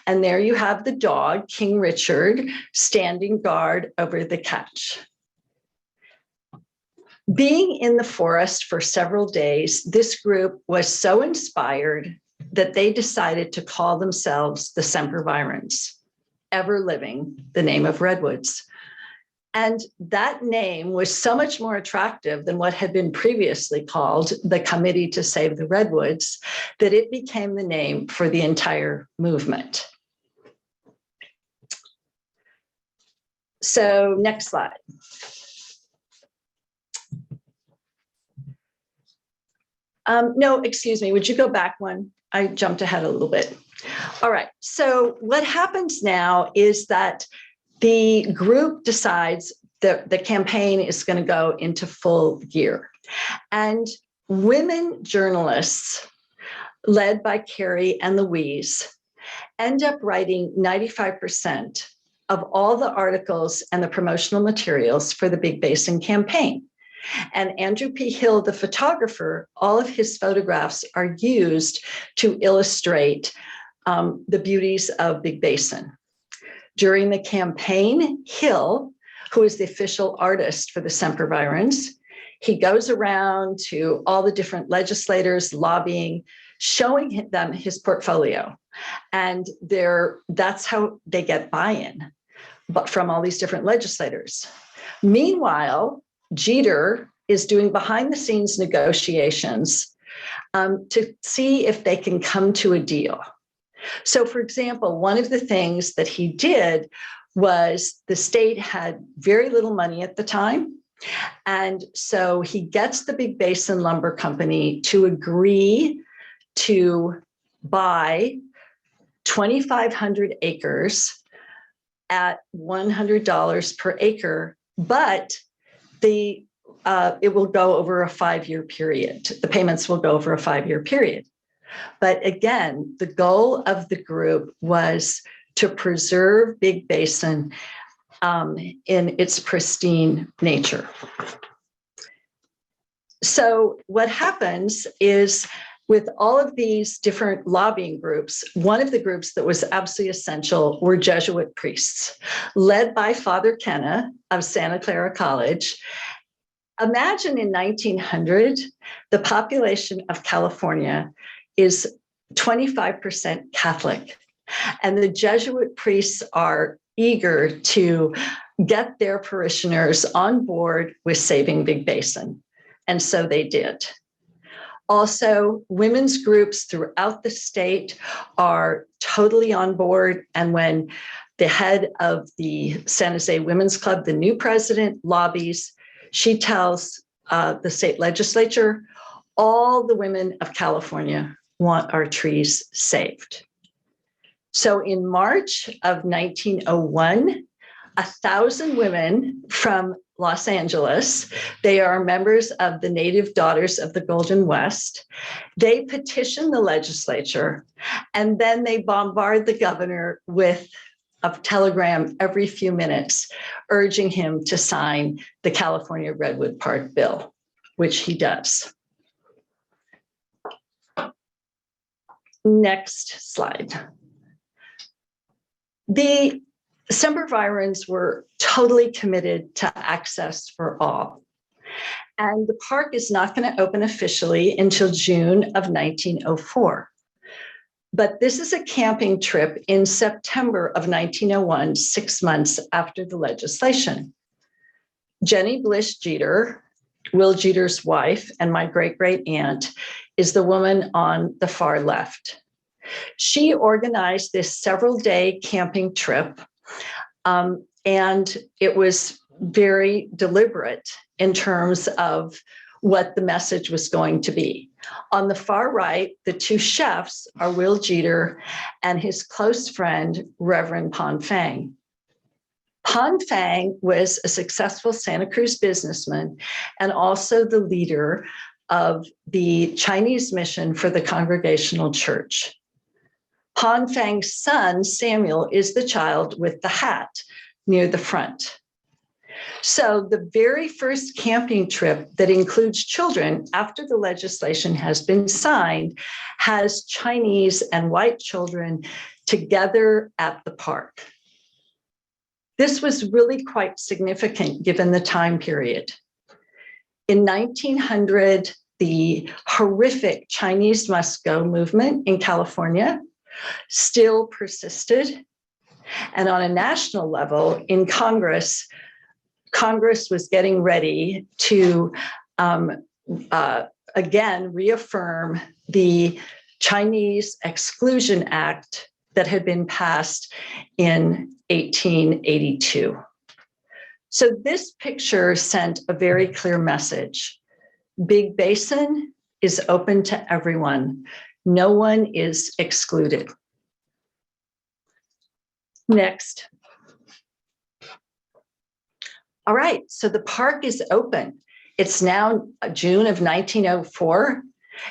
and there you have the dog, King Richard, standing guard over the catch. Being in the forest for several days, this group was so inspired that they decided to call themselves the Sempervirens, ever living, the name of Redwoods. And that name was so much more attractive than what had been previously called the Committee to Save the Redwoods that it became the name for the entire movement. So next slide. No, excuse me, would you go back one? I jumped ahead a little bit. All right, so what happens now is that the group decides that the campaign is going to go into full gear. And women journalists, led by Carrie and Louise, end up writing 95% of all the articles and the promotional materials for the Big Basin campaign. And Andrew P. Hill, the photographer, all of his photographs are used to illustrate the beauties of Big Basin. During the campaign, Hill, who is the official artist for the Sempervirens, he goes around to all the different legislators lobbying, showing them his portfolio. And that's how they get buy-in, but from all these different legislators. Meanwhile, Jeter is doing behind the scenes negotiations to see if they can come to a deal. So, for example, one of the things that he did was the state had very little money at the time. And so he gets the Big Basin Lumber Company to agree to buy 2,500 acres at $100 per acre, but it will go over a 5-year period. The payments will go over a 5-year period. But again, the goal of the group was to preserve Big Basin in its pristine nature. So what happens is, with all of these different lobbying groups, one of the groups that was absolutely essential were Jesuit priests, led by Father Kenna of Santa Clara College. Imagine in 1900, the population of California is 25% Catholic, and the Jesuit priests are eager to get their parishioners on board with saving Big Basin, and so they did. Also, women's groups throughout the state are totally on board. And when the head of the San Jose Women's Club, the new president, lobbies, she tells the state legislature, all the women of California want our trees saved. So in March of 1901, 1,000 women from Los Angeles, they are members of the Native Daughters of the Golden West. They petition the legislature, and then they bombard the governor with a telegram every few minutes, urging him to sign the California Redwood Park bill, which he does. Next slide. The Sempervirens were totally committed to access for all. And the park is not going to open officially until June of 1904. But this is a camping trip in September of 1901, 6 months after the legislation. Jenny Bliss Jeter, Will Jeter's wife, and my great-great-aunt, is the woman on the far left. She organized this several-day camping trip, and it was very deliberate in terms of what the message was going to be. On the far right, the two chefs are Will Jeter and his close friend, Reverend Pon Fang. Pon Fang was a successful Santa Cruz businessman and also the leader of the Chinese mission for the Congregational Church. Pon Fang's son, Samuel, is the child with the hat near the front. So the very first camping trip that includes children after the legislation has been signed has Chinese and white children together at the park. This was really quite significant given the time period. In 1900, the horrific Chinese must-go movement in California still persisted. And on a national level, in Congress was getting ready to, again, reaffirm the Chinese Exclusion Act that had been passed in 1882. So this picture sent a very clear message. Big Basin is open to everyone. No one is excluded. Next. All right, so the park is open. It's now June of 1904.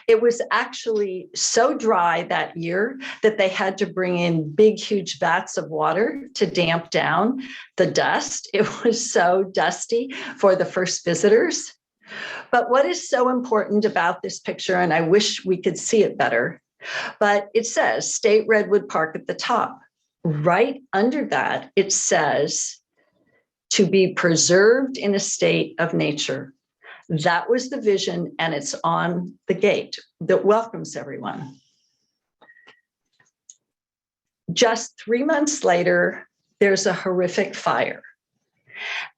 It was actually so dry that year that they had to bring in big, huge vats of water to damp down the dust. It was so dusty for the first visitors. But what is so important about this picture, and I wish we could see it better, but it says State Redwood Park at the top. Right under that, it says to be preserved in a state of nature. That was the vision, and it's on the gate that welcomes everyone. Just 3 months later, there's a horrific fire.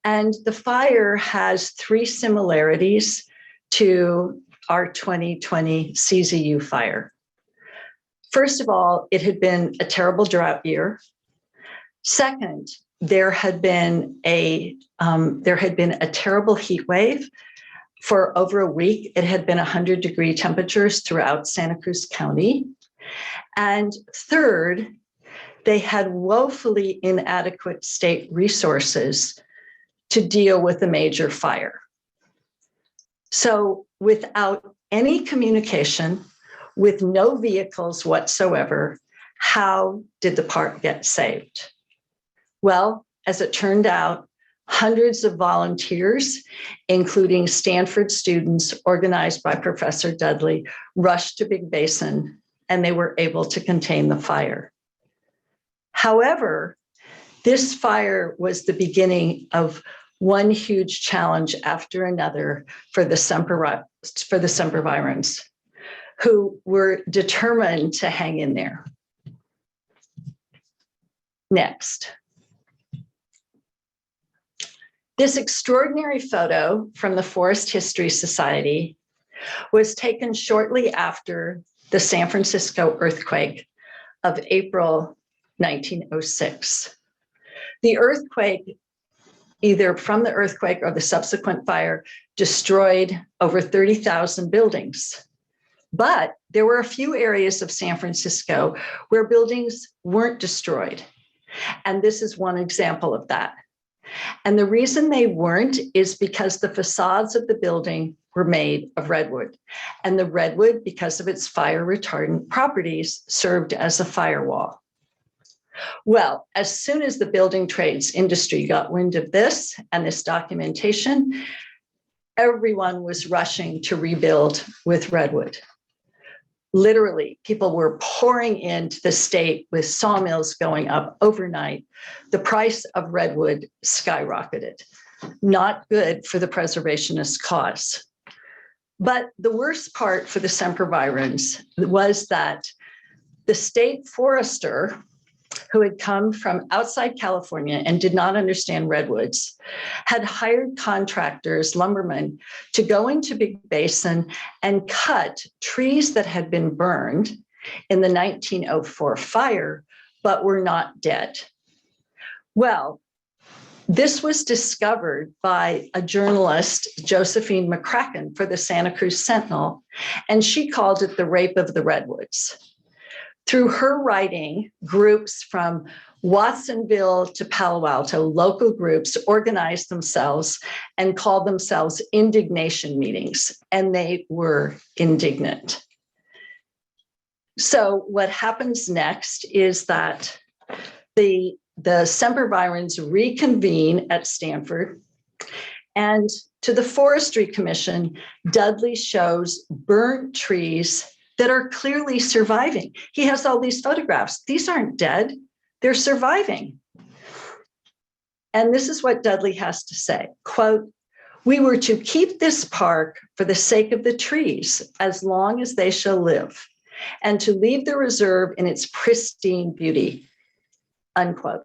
And the fire has 3 similarities to our 2020 CZU fire. First of all, it had been a terrible drought year. Second, there had been a terrible heat wave. For over a week, it had been 100-degree temperatures throughout Santa Cruz County. And third, they had woefully inadequate state resources to deal with a major fire. So without any communication, with no vehicles whatsoever, how did the park get saved? Well, as it turned out, hundreds of volunteers, including Stanford students organized by Professor Dudley, rushed to Big Basin, and they were able to contain the fire. However, this fire was the beginning of one huge challenge after another for the Sempervirens, who were determined to hang in there. Next. This extraordinary photo from the Forest History Society was taken shortly after the San Francisco earthquake of April 1906. The earthquake, either from the earthquake or the subsequent fire, destroyed over 30,000 buildings. But there were a few areas of San Francisco where buildings weren't destroyed. And this is one example of that. And the reason they weren't is because the facades of the building were made of redwood. And the redwood, because of its fire retardant properties, served as a firewall. Well, as soon as the building trades industry got wind of this and this documentation, everyone was rushing to rebuild with redwood. Literally, people were pouring into the state with sawmills going up overnight. The price of redwood skyrocketed. Not good for the preservationist cause. But the worst part for the Sempervirens was that the state forester, who had come from outside California and did not understand redwoods, had hired contractors, lumbermen, to go into Big Basin and cut trees that had been burned in the 1904 fire, but were not dead. Well, this was discovered by a journalist, Josephine McCracken, for the Santa Cruz Sentinel, and she called it the rape of the redwoods. Through her writing, groups from Watsonville to Palo Alto, local groups organized themselves and called themselves indignation meetings, and they were indignant. So what happens next is that the Sempervirens reconvene at Stanford, and to the Forestry Commission, Dudley shows burnt trees that are clearly surviving. He has all these photographs. These aren't dead, they're surviving. And this is what Dudley has to say, quote, "We were to keep this park for the sake of the trees as long as they shall live, and to leave the reserve in its pristine beauty," unquote.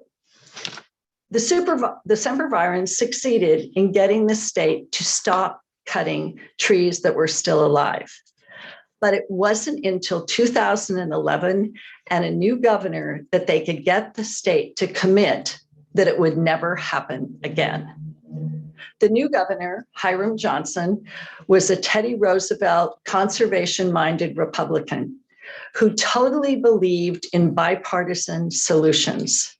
The Sempervirens succeeded in getting the state to stop cutting trees that were still alive. But it wasn't until 2011 and a new governor that they could get the state to commit that it would never happen again. The new governor, Hiram Johnson, was a Teddy Roosevelt conservation-minded Republican who totally believed in bipartisan solutions.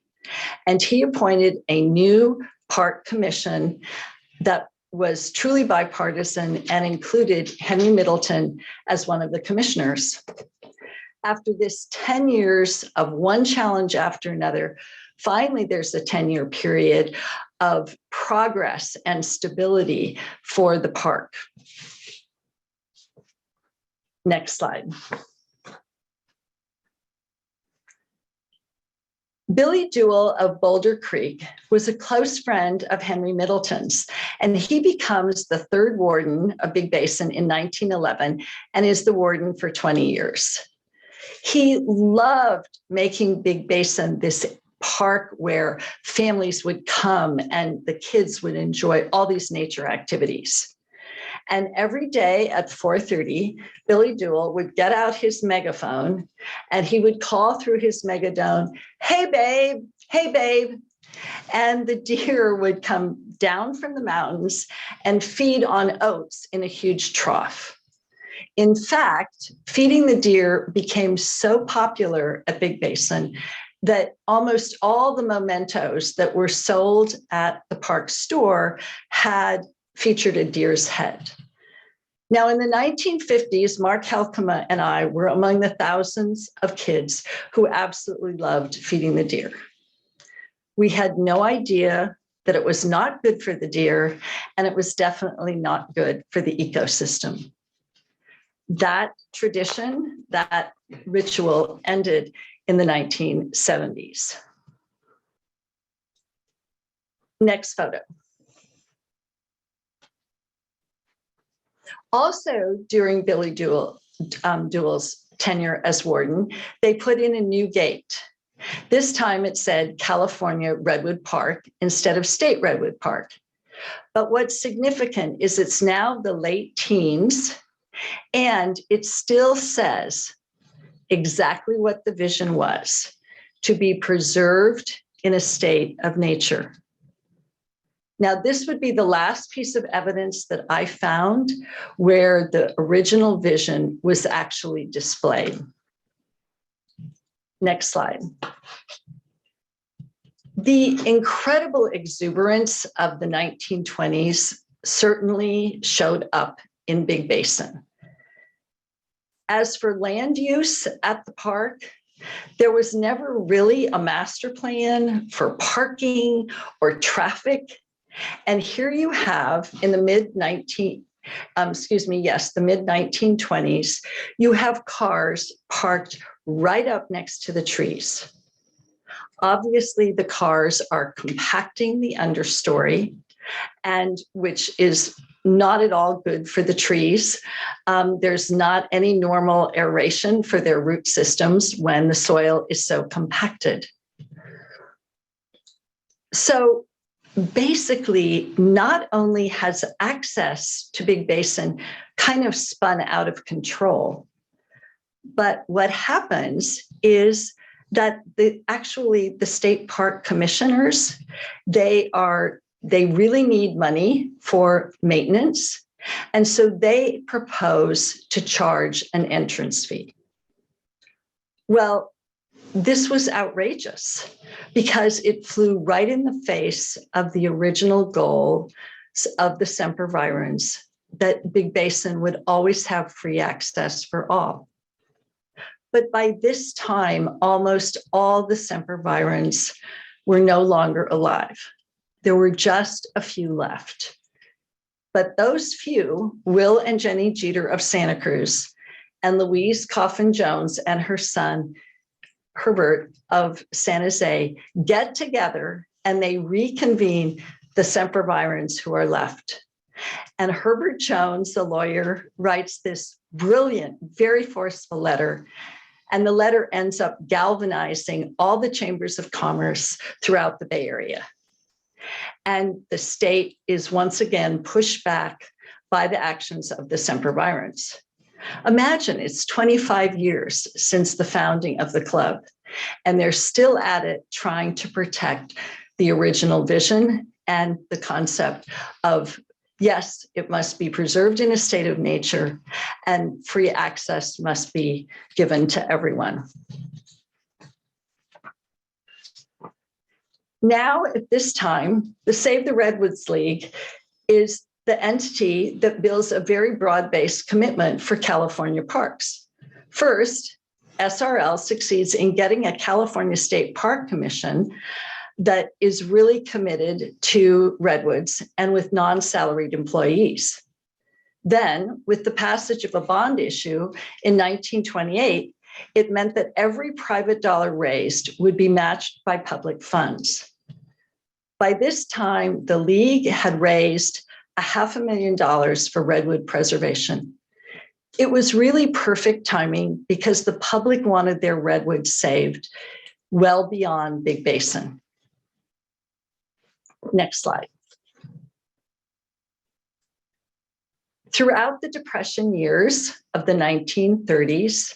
And he appointed a new park commission that was truly bipartisan and included Henry Middleton as one of the commissioners. After this 10 years of one challenge after another, finally there's a 10-year period of progress and stability for the park. Next slide. Billy Jewell of Boulder Creek was a close friend of Henry Middleton's, and he becomes the third warden of Big Basin in 1911 and is the warden for 20 years. He loved making Big Basin this park where families would come and the kids would enjoy all these nature activities. And every day at 4:30, Billy Jewell would get out his megaphone and he would call through his megaphone, "Hey, babe, hey, babe." And the deer would come down from the mountains and feed on oats in a huge trough. In fact, feeding the deer became so popular at Big Basin that almost all the mementos that were sold at the park store had featured a deer's head. Now, in the 1950s, Mark Hylkema and I were among the thousands of kids who absolutely loved feeding the deer. We had no idea that it was not good for the deer, and it was definitely not good for the ecosystem. That tradition, that ritual ended in the 1970s. Next photo. Also, during Billy Jewell's tenure as warden, they put in a new gate. This time it said California Redwood Park instead of State Redwood Park. But what's significant is it's now the late teens, and it still says exactly what the vision was: to be preserved in a state of nature. Now, this would be the last piece of evidence that I found where the original vision was actually displayed. Next slide. The incredible exuberance of the 1920s certainly showed up in Big Basin. As for land use at the park, there was never really a master plan for parking or traffic. And here you have in the mid-1920s, you have cars parked right up next to the trees. Obviously, the cars are compacting the understory, and which is not at all good for the trees. There's not any normal aeration for their root systems when the soil is so compacted. So basically, not only has access to Big Basin kind of spun out of control, but what happens is that the state park commissioners, they really need money for maintenance. And so they propose to charge an entrance fee. Well, this was outrageous because it flew right in the face of the original goal of the sempervirens, that Big Basin would always have free access for all. But by this time, almost all the sempervirens were no longer alive. There were just a few left. But those few, Will and Jenny Jeter of Santa Cruz, and Louise Coffin Jones and her son, Herbert of San Jose, get together and they reconvene the sempervirens who are left. And Herbert Jones, the lawyer, writes this brilliant, very forceful letter. And the letter ends up galvanizing all the chambers of commerce throughout the Bay Area. And the state is once again pushed back by the actions of the sempervirens. Imagine it's 25 years since the founding of the club, and they're still at it trying to protect the original vision and the concept of, yes, it must be preserved in a state of nature and free access must be given to everyone. Now, at this time, the Save the Redwoods League is the entity that builds a very broad-based commitment for California parks. First, SRL succeeds in getting a California State Park Commission that is really committed to redwoods and with non-salaried employees. Then, with the passage of a bond issue in 1928, it meant that every private dollar raised would be matched by public funds. By this time, the League had raised $500,000 for redwood preservation. It was really perfect timing because the public wanted their redwoods saved well beyond Big Basin. Next slide. Throughout the Depression years of the 1930s,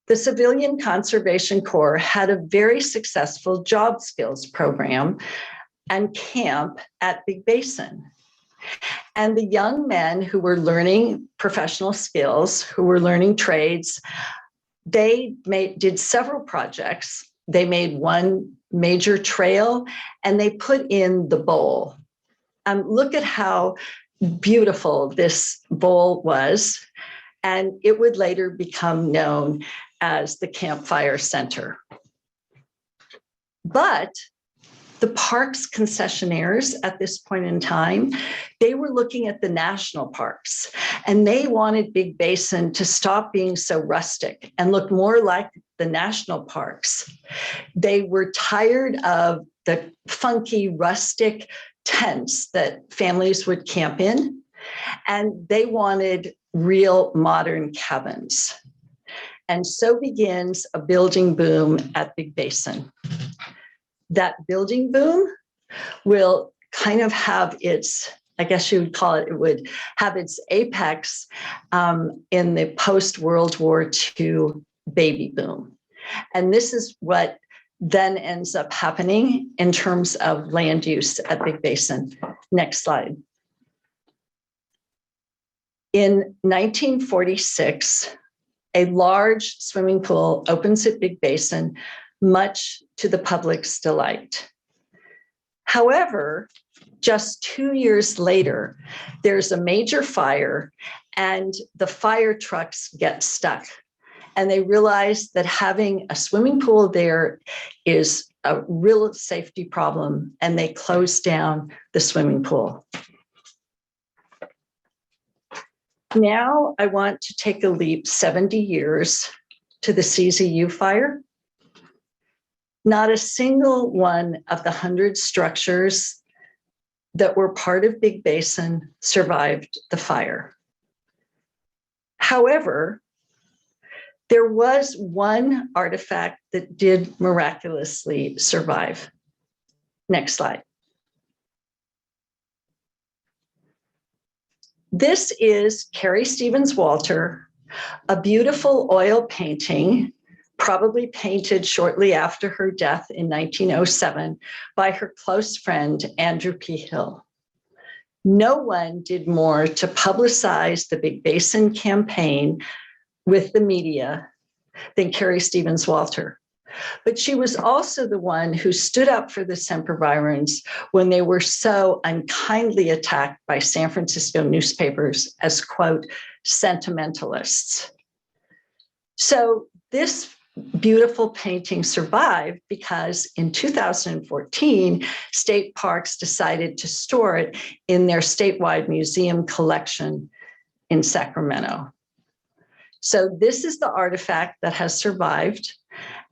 the Civilian Conservation Corps had a very successful job skills program and camp at Big Basin. And the young men who were learning professional skills, who were learning trades, they did several projects. They made one major trail and they put in the bowl. Look at how beautiful this bowl was. And it would later become known as the Campfire Center. But the park's concessionaires at this point in time, they were looking at the national parks and they wanted Big Basin to stop being so rustic and look more like the national parks. They were tired of the funky rustic tents that families would camp in, and they wanted real modern cabins. And so begins a building boom at Big Basin. That building boom will kind of have its, I guess you would call it, it would have its apex in the post-World War II baby boom. And this is what then ends up happening in terms of land use at Big Basin. Next slide. In 1946, a large swimming pool opens at Big Basin, much to the public's delight. However, just 2 years later, there's a major fire and the fire trucks get stuck. And they realize that having a swimming pool there is a real safety problem, and they close down the swimming pool. Now I want to take a leap 70 years to the CZU fire. Not a single one of the 100 structures that were part of Big Basin survived the fire. However, there was one artifact that did miraculously survive. Next slide. This is Carrie Stevens-Walter, a beautiful oil painting, probably painted shortly after her death in 1907 by her close friend, Andrew P. Hill. No one did more to publicize the Big Basin campaign with the media than Carrie Stevens-Walter. But she was also the one who stood up for the sempervirens when they were so unkindly attacked by San Francisco newspapers as, quote, sentimentalists. So this beautiful painting survived because in 2014, state parks decided to store it in their statewide museum collection in Sacramento. So this is the artifact that has survived.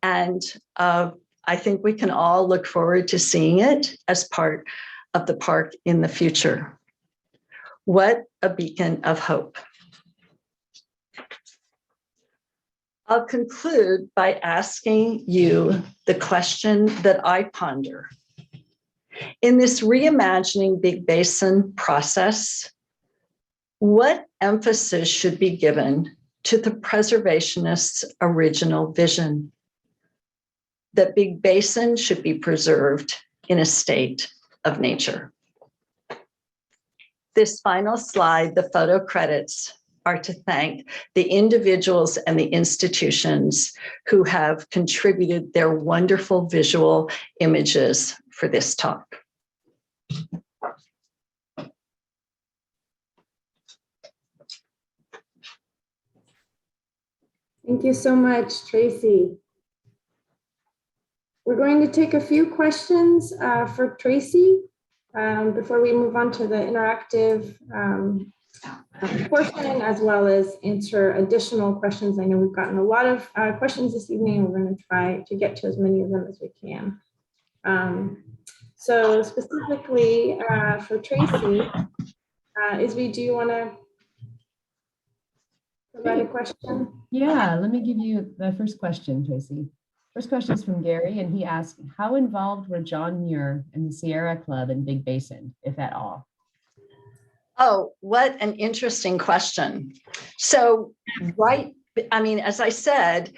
And I think we can all look forward to seeing it as part of the park in the future. What a beacon of hope. I'll conclude by asking you the question that I ponder. In this reimagining Big Basin process, what emphasis should be given to the preservationists' original vision? That Big Basin should be preserved in a state of nature. This final slide, the photo credits, are to thank the individuals and the institutions who have contributed their wonderful visual images for this talk. Thank you so much, Tracy. We're going to take a few questions for Tracy before we move on to the interactive portion, as well as answer additional questions. I know we've gotten a lot of questions this evening, and we're going to try to get to as many of them as we can. So specifically for Tracy, Isby, do you want to provide a question? Yeah, let me give you the first question, Tracy. First question is from Gary, and he asked, how involved were John Muir and the Sierra Club in Big Basin, if at all? Oh, what an interesting question. So, as I said,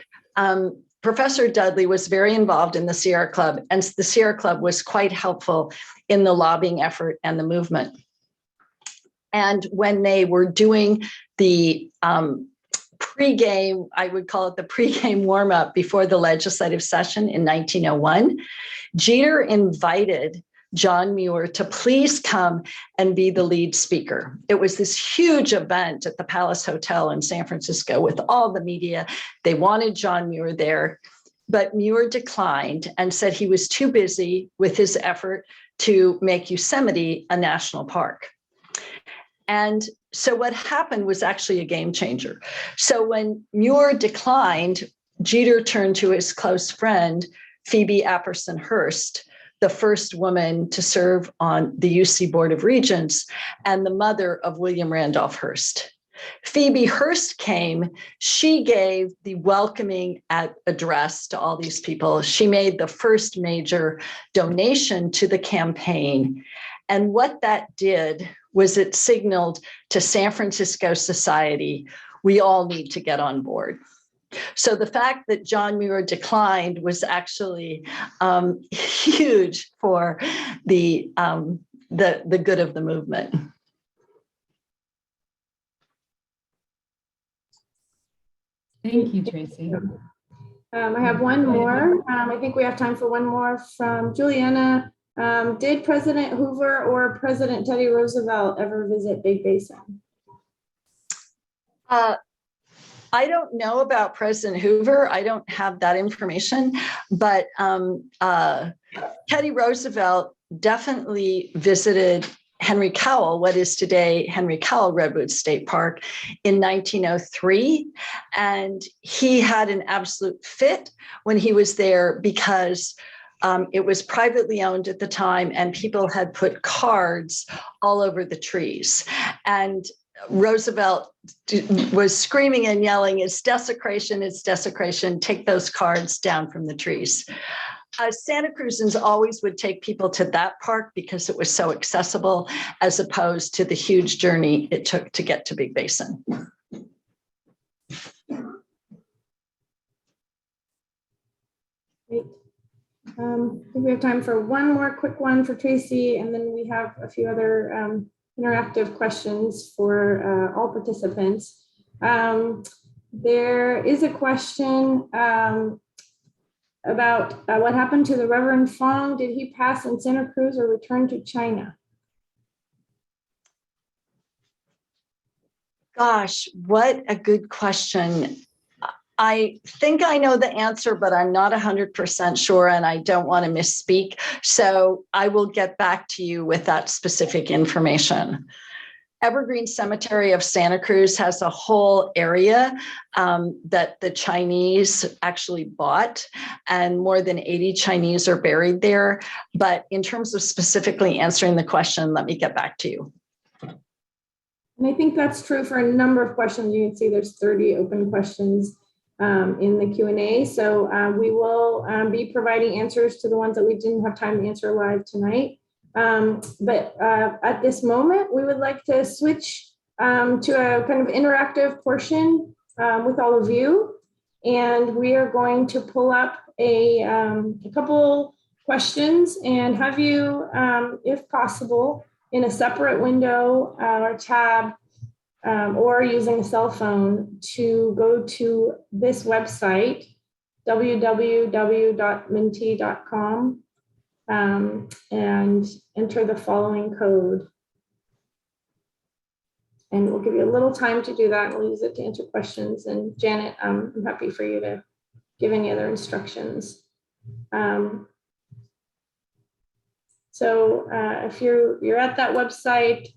Professor Dudley was very involved in the Sierra Club, and the Sierra Club was quite helpful in the lobbying effort and the movement. And when they were doing the pregame, I would call it the pregame warm-up before the legislative session in 1901, Jeter invited John Muir to please come and be the lead speaker. It was this huge event at the Palace Hotel in San Francisco with all the media. They wanted John Muir there, but Muir declined and said he was too busy with his effort to make Yosemite a national park. And so what happened was actually a game changer. So when Muir declined, Jeter turned to his close friend, Phoebe Apperson Hearst, the first woman to serve on the UC Board of Regents and the mother of William Randolph Hearst. Phoebe Hearst came, she gave the welcoming address to all these people. She made the first major donation to the campaign. And what that did was it signaled to San Francisco society, we all need to get on board. So the fact that John Muir declined was actually huge for the good of the movement. Thank you, Tracy. I have one more. I think we have time for one more from Juliana. Did President Hoover or President Teddy Roosevelt ever visit Big Basin? I don't know about President Hoover. I don't have that information, but Teddy Roosevelt definitely visited Henry Cowell, what is today Henry Cowell Redwood State Park, in 1903. And he had an absolute fit when he was there because it was privately owned at the time and people had put cards all over the trees. And Roosevelt was screaming and yelling, it's desecration, take those cards down from the trees. Santa Cruzans always would take people to that park because it was so accessible as opposed to the huge journey it took to get to Big Basin. Great. I think we have time for one more quick one for Tracy, and then we have a few other interactive questions for all participants. There is a question about what happened to the Reverend Fong. Did he pass in Santa Cruz or return to China? Gosh, what a good question. I think I know the answer, but I'm not 100% sure, and I don't want to misspeak. So I will get back to you with that specific information. Evergreen Cemetery of Santa Cruz has a whole area that the Chinese actually bought, and more than 80 Chinese are buried there. But in terms of specifically answering the question, let me get back to you. And I think that's true for a number of questions. You can see there's 30 open questions in the Q&A. So we will be providing answers to the ones that we didn't have time to answer live tonight. But at this moment, we would like to switch to a kind of interactive portion with all of you. And we are going to pull up a couple questions and have you, if possible, in a separate window or tab or using a cell phone to go to this website, www.minty.com. And enter the following code. And we'll give you a little time to do that. We'll use it to answer questions. And Janet, I'm happy for you to give any other instructions. So if you're at that website,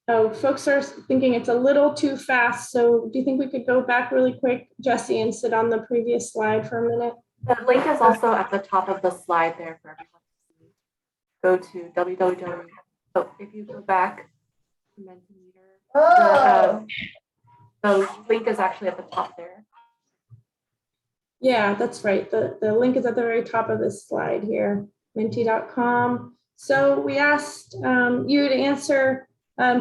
oh, folks are thinking it's a little too fast. So do you think we could go back really quick, Jesse, and sit on the previous slide for a minute? The link is also at the top of the slide there for everyone to see. Go to www. So if you go back, The link is actually at the top there. Yeah, that's right. The link is at the very top of this slide here, minty.com. So we asked you to answer,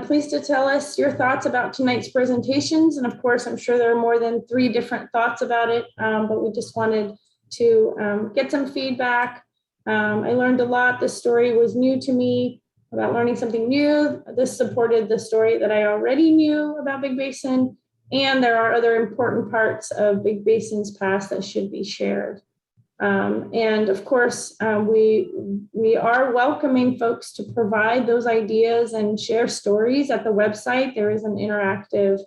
please to tell us your thoughts about tonight's presentations. And of course, I'm sure there are more than 3 different thoughts about it, but we just wanted to get some feedback. I learned a lot. This story was new to me about learning something new. This supported the story that I already knew about Big Basin. And there are other important parts of Big Basin's past that should be shared. And of course, we are welcoming folks to provide those ideas and share stories at the website. There is an interactive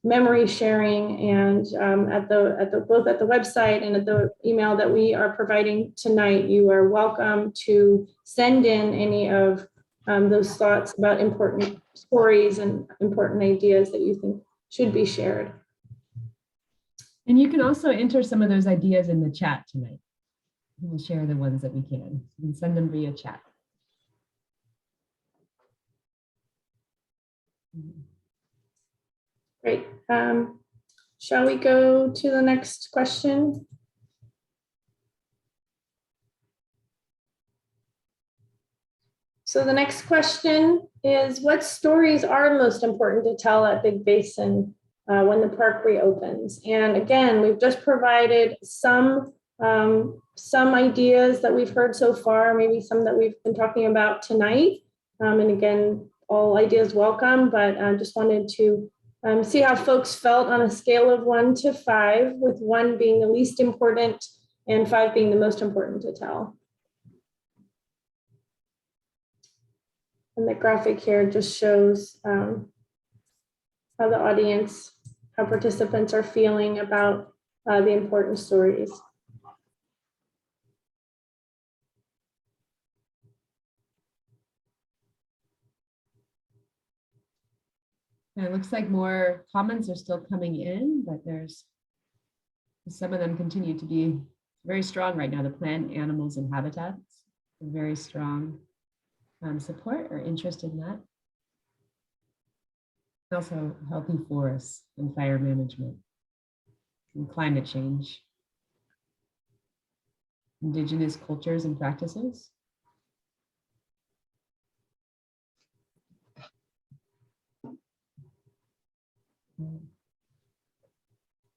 memory sharing, and both at the website and at the email that we are providing tonight, you are welcome to send in any of those thoughts about important stories and important ideas that you think should be shared. And you can also enter some of those ideas in the chat tonight. We'll share the ones that we can. You can send them via chat. Great. Shall we go to the next question? So the next question is, what stories are most important to tell at Big Basin when the park reopens? And again, we've just provided some ideas that we've heard so far, maybe some that we've been talking about tonight. And again, all ideas welcome, but I just wanted to see how folks felt on a scale of 1 to 5, with 1 being the least important and 5 being the most important to tell. And the graphic here just shows how the audience, how participants are feeling about the important stories. And it looks like more comments are still coming in, but some of them continue to be very strong right now. The plant, animals, and habitats are very strong support or interest in that. Also healthy forests and fire management and climate change. Indigenous cultures and practices.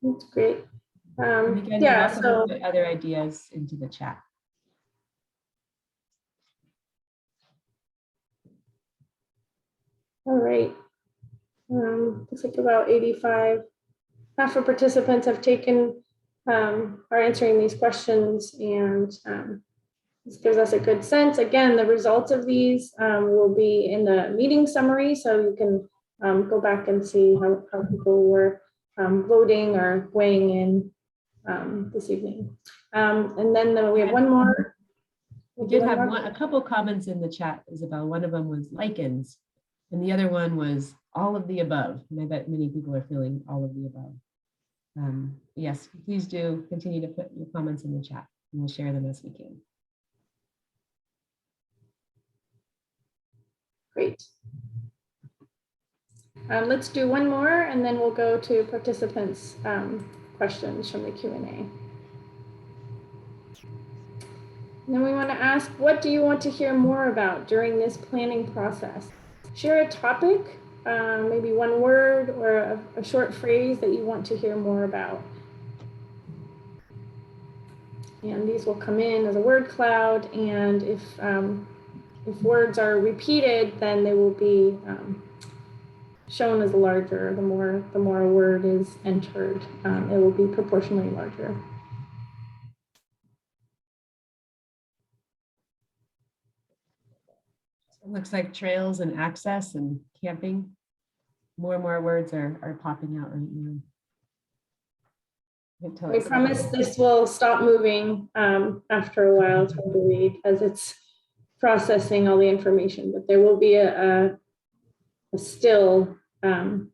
That's great. And again, Yeah, you're welcome so to put other ideas into the chat. all right. Looks like about 85, half of participants have taken, are answering these questions, and this gives us a good sense. Again, the results of these will be in the meeting summary, so you can go back and see how people were voting or weighing in this evening. And then we have one more. We did have a couple comments in the chat, Isabel. One of them was lichens, and the other one was all of the above. And I bet many people are feeling all of the above. Yes, please do continue to put your comments in the chat, and we'll share them as we can. Great. Let's do one more, and then we'll go to participants' questions from the Q&A. Then we want to ask, what do you want to hear more about during this planning process? Share a topic, maybe one word or a short phrase that you want to hear more about. And these will come in as a word cloud, and if words are repeated, then they will be shown as larger. The more a word is entered, it will be proportionally larger. It looks like trails and access and camping. More and more words are popping out right now. We promise this will stop moving after a while to read as it's processing all the information, but there will be a still, and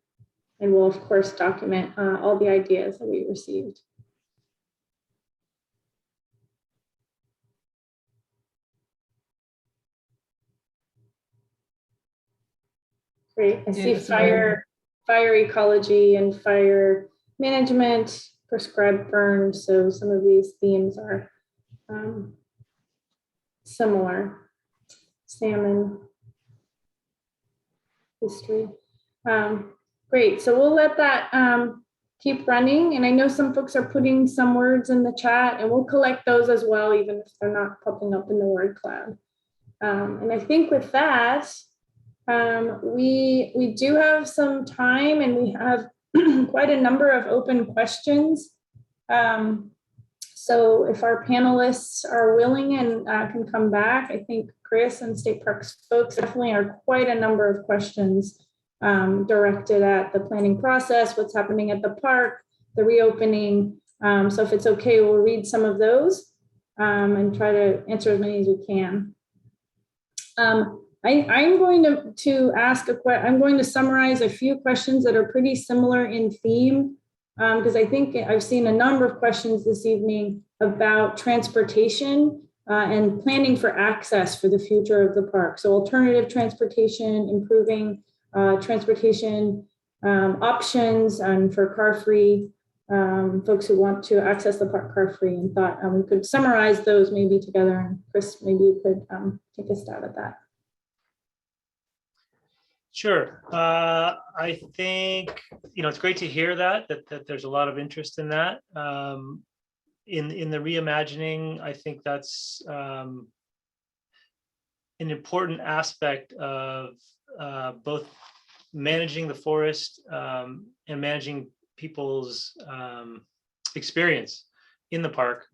we'll of course document all the ideas that we received. Great. I see Yeah. fire ecology and fire management, prescribed burns. So some of these themes are similar. Salmon history. Great. So we'll let that keep running. And I know some folks are putting some words in the chat, and we'll collect those as well, even if they're not popping up in the word cloud. And I think with that, we do have some time, and we have quite a number of open questions. So if our panelists are willing and can come back, I think Chris and State Parks folks definitely are quite a number of questions directed at the planning process, what's happening at the park, the reopening. So if it's okay, we'll read some of those and try to answer as many as we can. I'm going to ask I'm going to summarize a few questions that are pretty similar in theme, because I think I've seen a number of questions this evening about transportation and planning for access for the future of the park. So alternative transportation, improving transportation options, and for car-free folks who want to access the park car-free, and thought we could summarize those maybe together. And Chris, maybe you could take a stab at that. Sure. I think, it's great to hear that there's a lot of interest in that. In the reimagining, I think that's an important aspect of both managing the forest and managing people's experience in the park.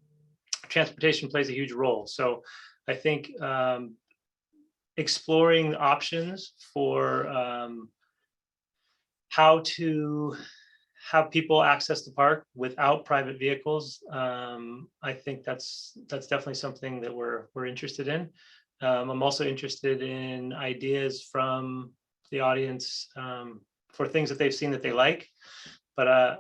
Transportation plays a huge role. So I think exploring options for how to have people access the park without private vehicles. I think that's definitely something that we're interested in. I'm also interested in ideas from the audience for things that they've seen that they like. But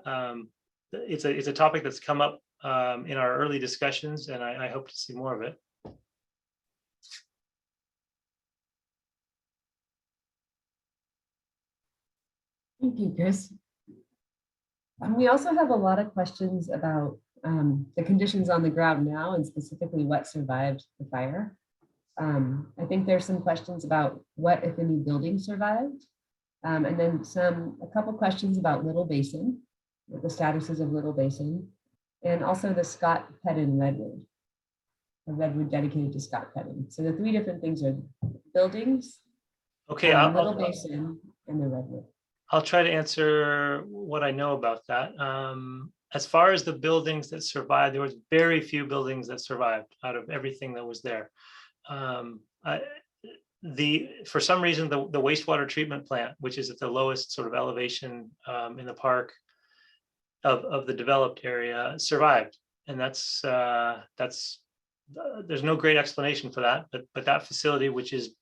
it's a topic that's come up in our early discussions, and I hope to see more of it. Thank you, Chris. We also have a lot of questions about the conditions on the ground now, and specifically what survived the fire. I think there's some questions about what, if any, buildings survived. And then a couple questions about Little Basin, what the statuses of Little Basin, and also the Scott Pettin redwood, a redwood dedicated to Scott Pettin. So the three different things are buildings, Okay, Little Basin, and the redwood. I'll try to answer what I know about that. As far as the buildings that survived, there was very few buildings that survived out of everything that was there. For some reason, the wastewater treatment plant, which is at the lowest sort of elevation in the park of the developed area, survived, and that's there's no great explanation for that. But that facility, which is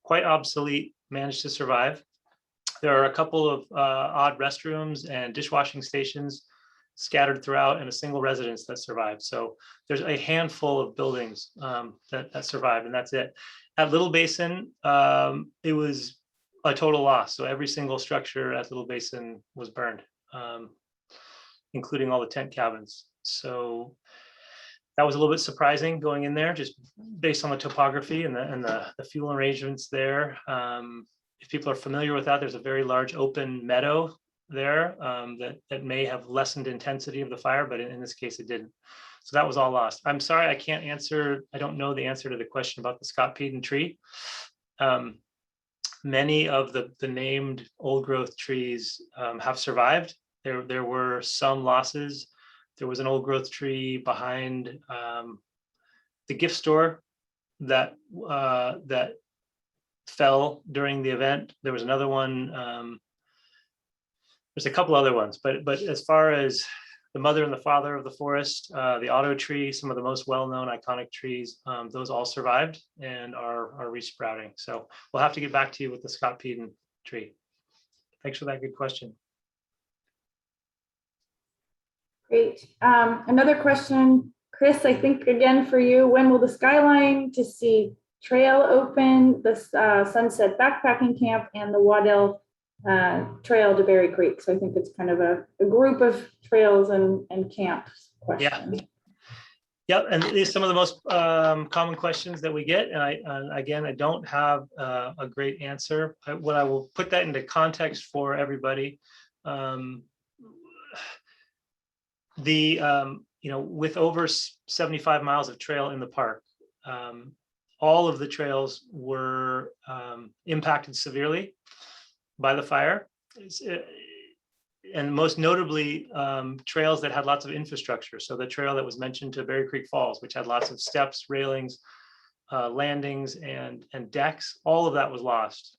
quite obsolete, managed to survive. There are a couple of odd restrooms and dishwashing stations scattered throughout, and a single residence that survived. So there's a handful of buildings that survived, and that's it. At Little Basin, it was a total loss. So every single structure at Little Basin was burned, including all the tent cabins. So that was a little bit surprising going in there, just based on the topography and the fuel arrangements there. If people are familiar with that, there's a very large open meadow there that may have lessened intensity of the fire, but in this case it didn't. So that was all lost. I'm sorry, I can't answer. I don't know the answer to the question about the Scott Pettin tree. Many of the named old growth trees have survived. There were some losses. There was an old growth tree behind the gift store that fell during the event. There was another one. There's a couple other ones, but as far as the mother and the father of the forest, the auto tree, some of the most well-known iconic trees, those all survived and are resprouting. So we'll have to get back to you with the Scott Pettin tree. Thanks for that good question. Great. Another question, Chris, I think again for you, when will the skyline to see Trail open, the Sunset Backpacking Camp, and the Waddell Trail to Berry Creek. So I think it's kind of a group of trails and camps question. Yep, and these are some of the most common questions that we get. And again, I don't have a great answer. What I will put that into context for everybody. With over 75 miles of trail in the park, all of the trails were impacted severely by the fire. And most notably, trails that had lots of infrastructure. So the trail that was mentioned to Berry Creek Falls, which had lots of steps, railings, landings, and decks, all of that was lost.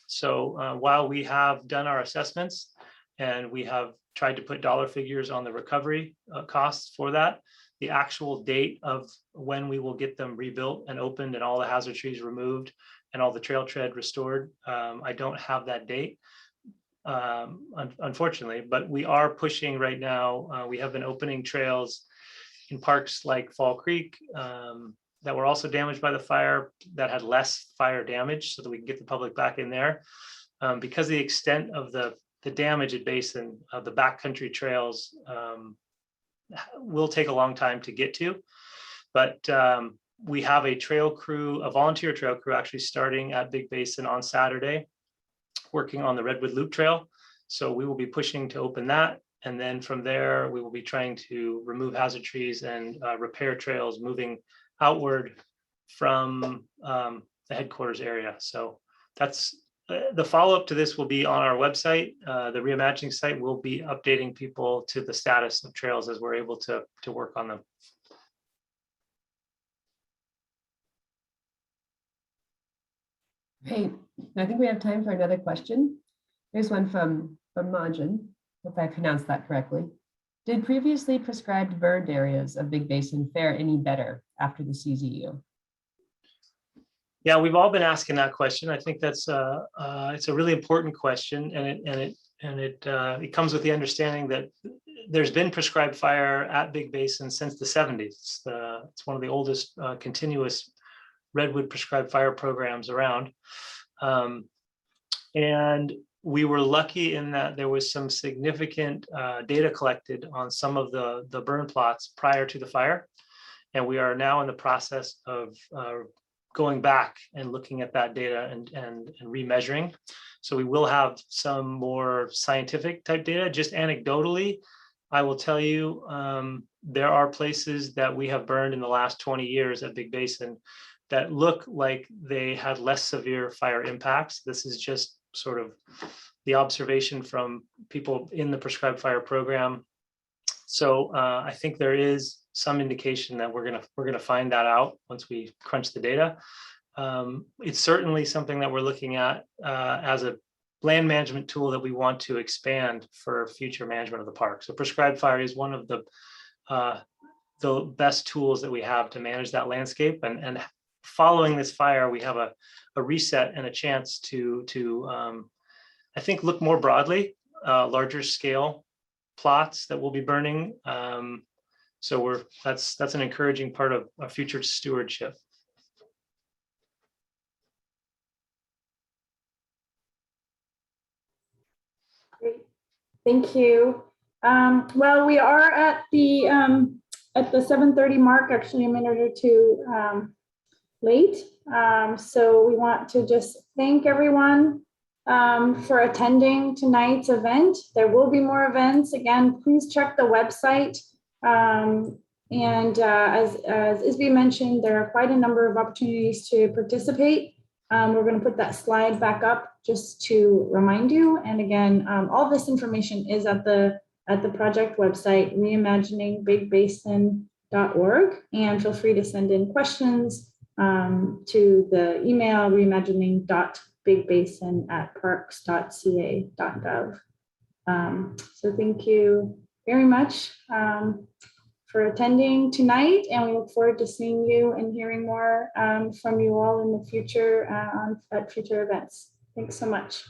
So while we have done our assessments and we have tried to put dollar figures on the recovery costs for that, the actual date of when we will get them rebuilt and opened and all the hazard trees removed and all the trail tread restored, I don't have that date. Unfortunately, but we are pushing right now. We have been opening trails in parks like Fall Creek that were also damaged by the fire, that had less fire damage, so that we can get the public back in there. Because the extent of the damage at Basin, the backcountry trails will take a long time to get to. But we have a trail crew, a volunteer trail crew, actually starting at Big Basin on Saturday, working on the Redwood Loop Trail. So we will be pushing to open that. And then from there, we will be trying to remove hazard trees and repair trails moving outward from the headquarters area. So that's the follow-up to this will be on our website. The reimagining site will be updating people to the status of trails as we're able to work on them. Great. I think we have time for another question. Here's one from Majin, if I pronounced that correctly. Did previously prescribed burned areas of Big Basin fare any better after the CZU? Yeah, we've all been asking that question. I think that's it's a really important question, and it comes with the understanding that there's been prescribed fire at Big Basin since the 70s. It's one of the oldest continuous redwood prescribed fire programs around. And we were lucky in that there was some significant data collected on some of the burn plots prior to the fire. And we are now in the process of going back and looking at that data and remeasuring. So we will have some more scientific type data. Just anecdotally, I will tell you, there are places that we have burned in the last 20 years at Big Basin that look like they had less severe fire impacts. This is just sort of the observation from people in the prescribed fire program. So I think there is some indication that we're gonna find that out once we crunch the data. It's certainly something that we're looking at as a land management tool that we want to expand for future management of the park. So prescribed fire is one of the best tools that we have to manage that landscape. And following this fire, we have a reset and a chance to I think look more broadly, larger scale plots that will be burning. So that's an encouraging part of our future stewardship. Great. Thank you. Well, we are at the 7:30 mark, actually a minute or two late. So we want to just thank everyone for attending tonight's event. There will be more events. Again, please check the website. As Isby mentioned, there are quite a number of opportunities to participate. We're going to put that slide back up just to remind you. And again, all this information is at the project website, reimaginingBigBasin.org. And feel free to send in questions to the email reimagining.bigbasin@parks.ca.gov. So thank you very much for attending tonight, and we look forward to seeing you and hearing more from you all in the future at future events. Thanks so much.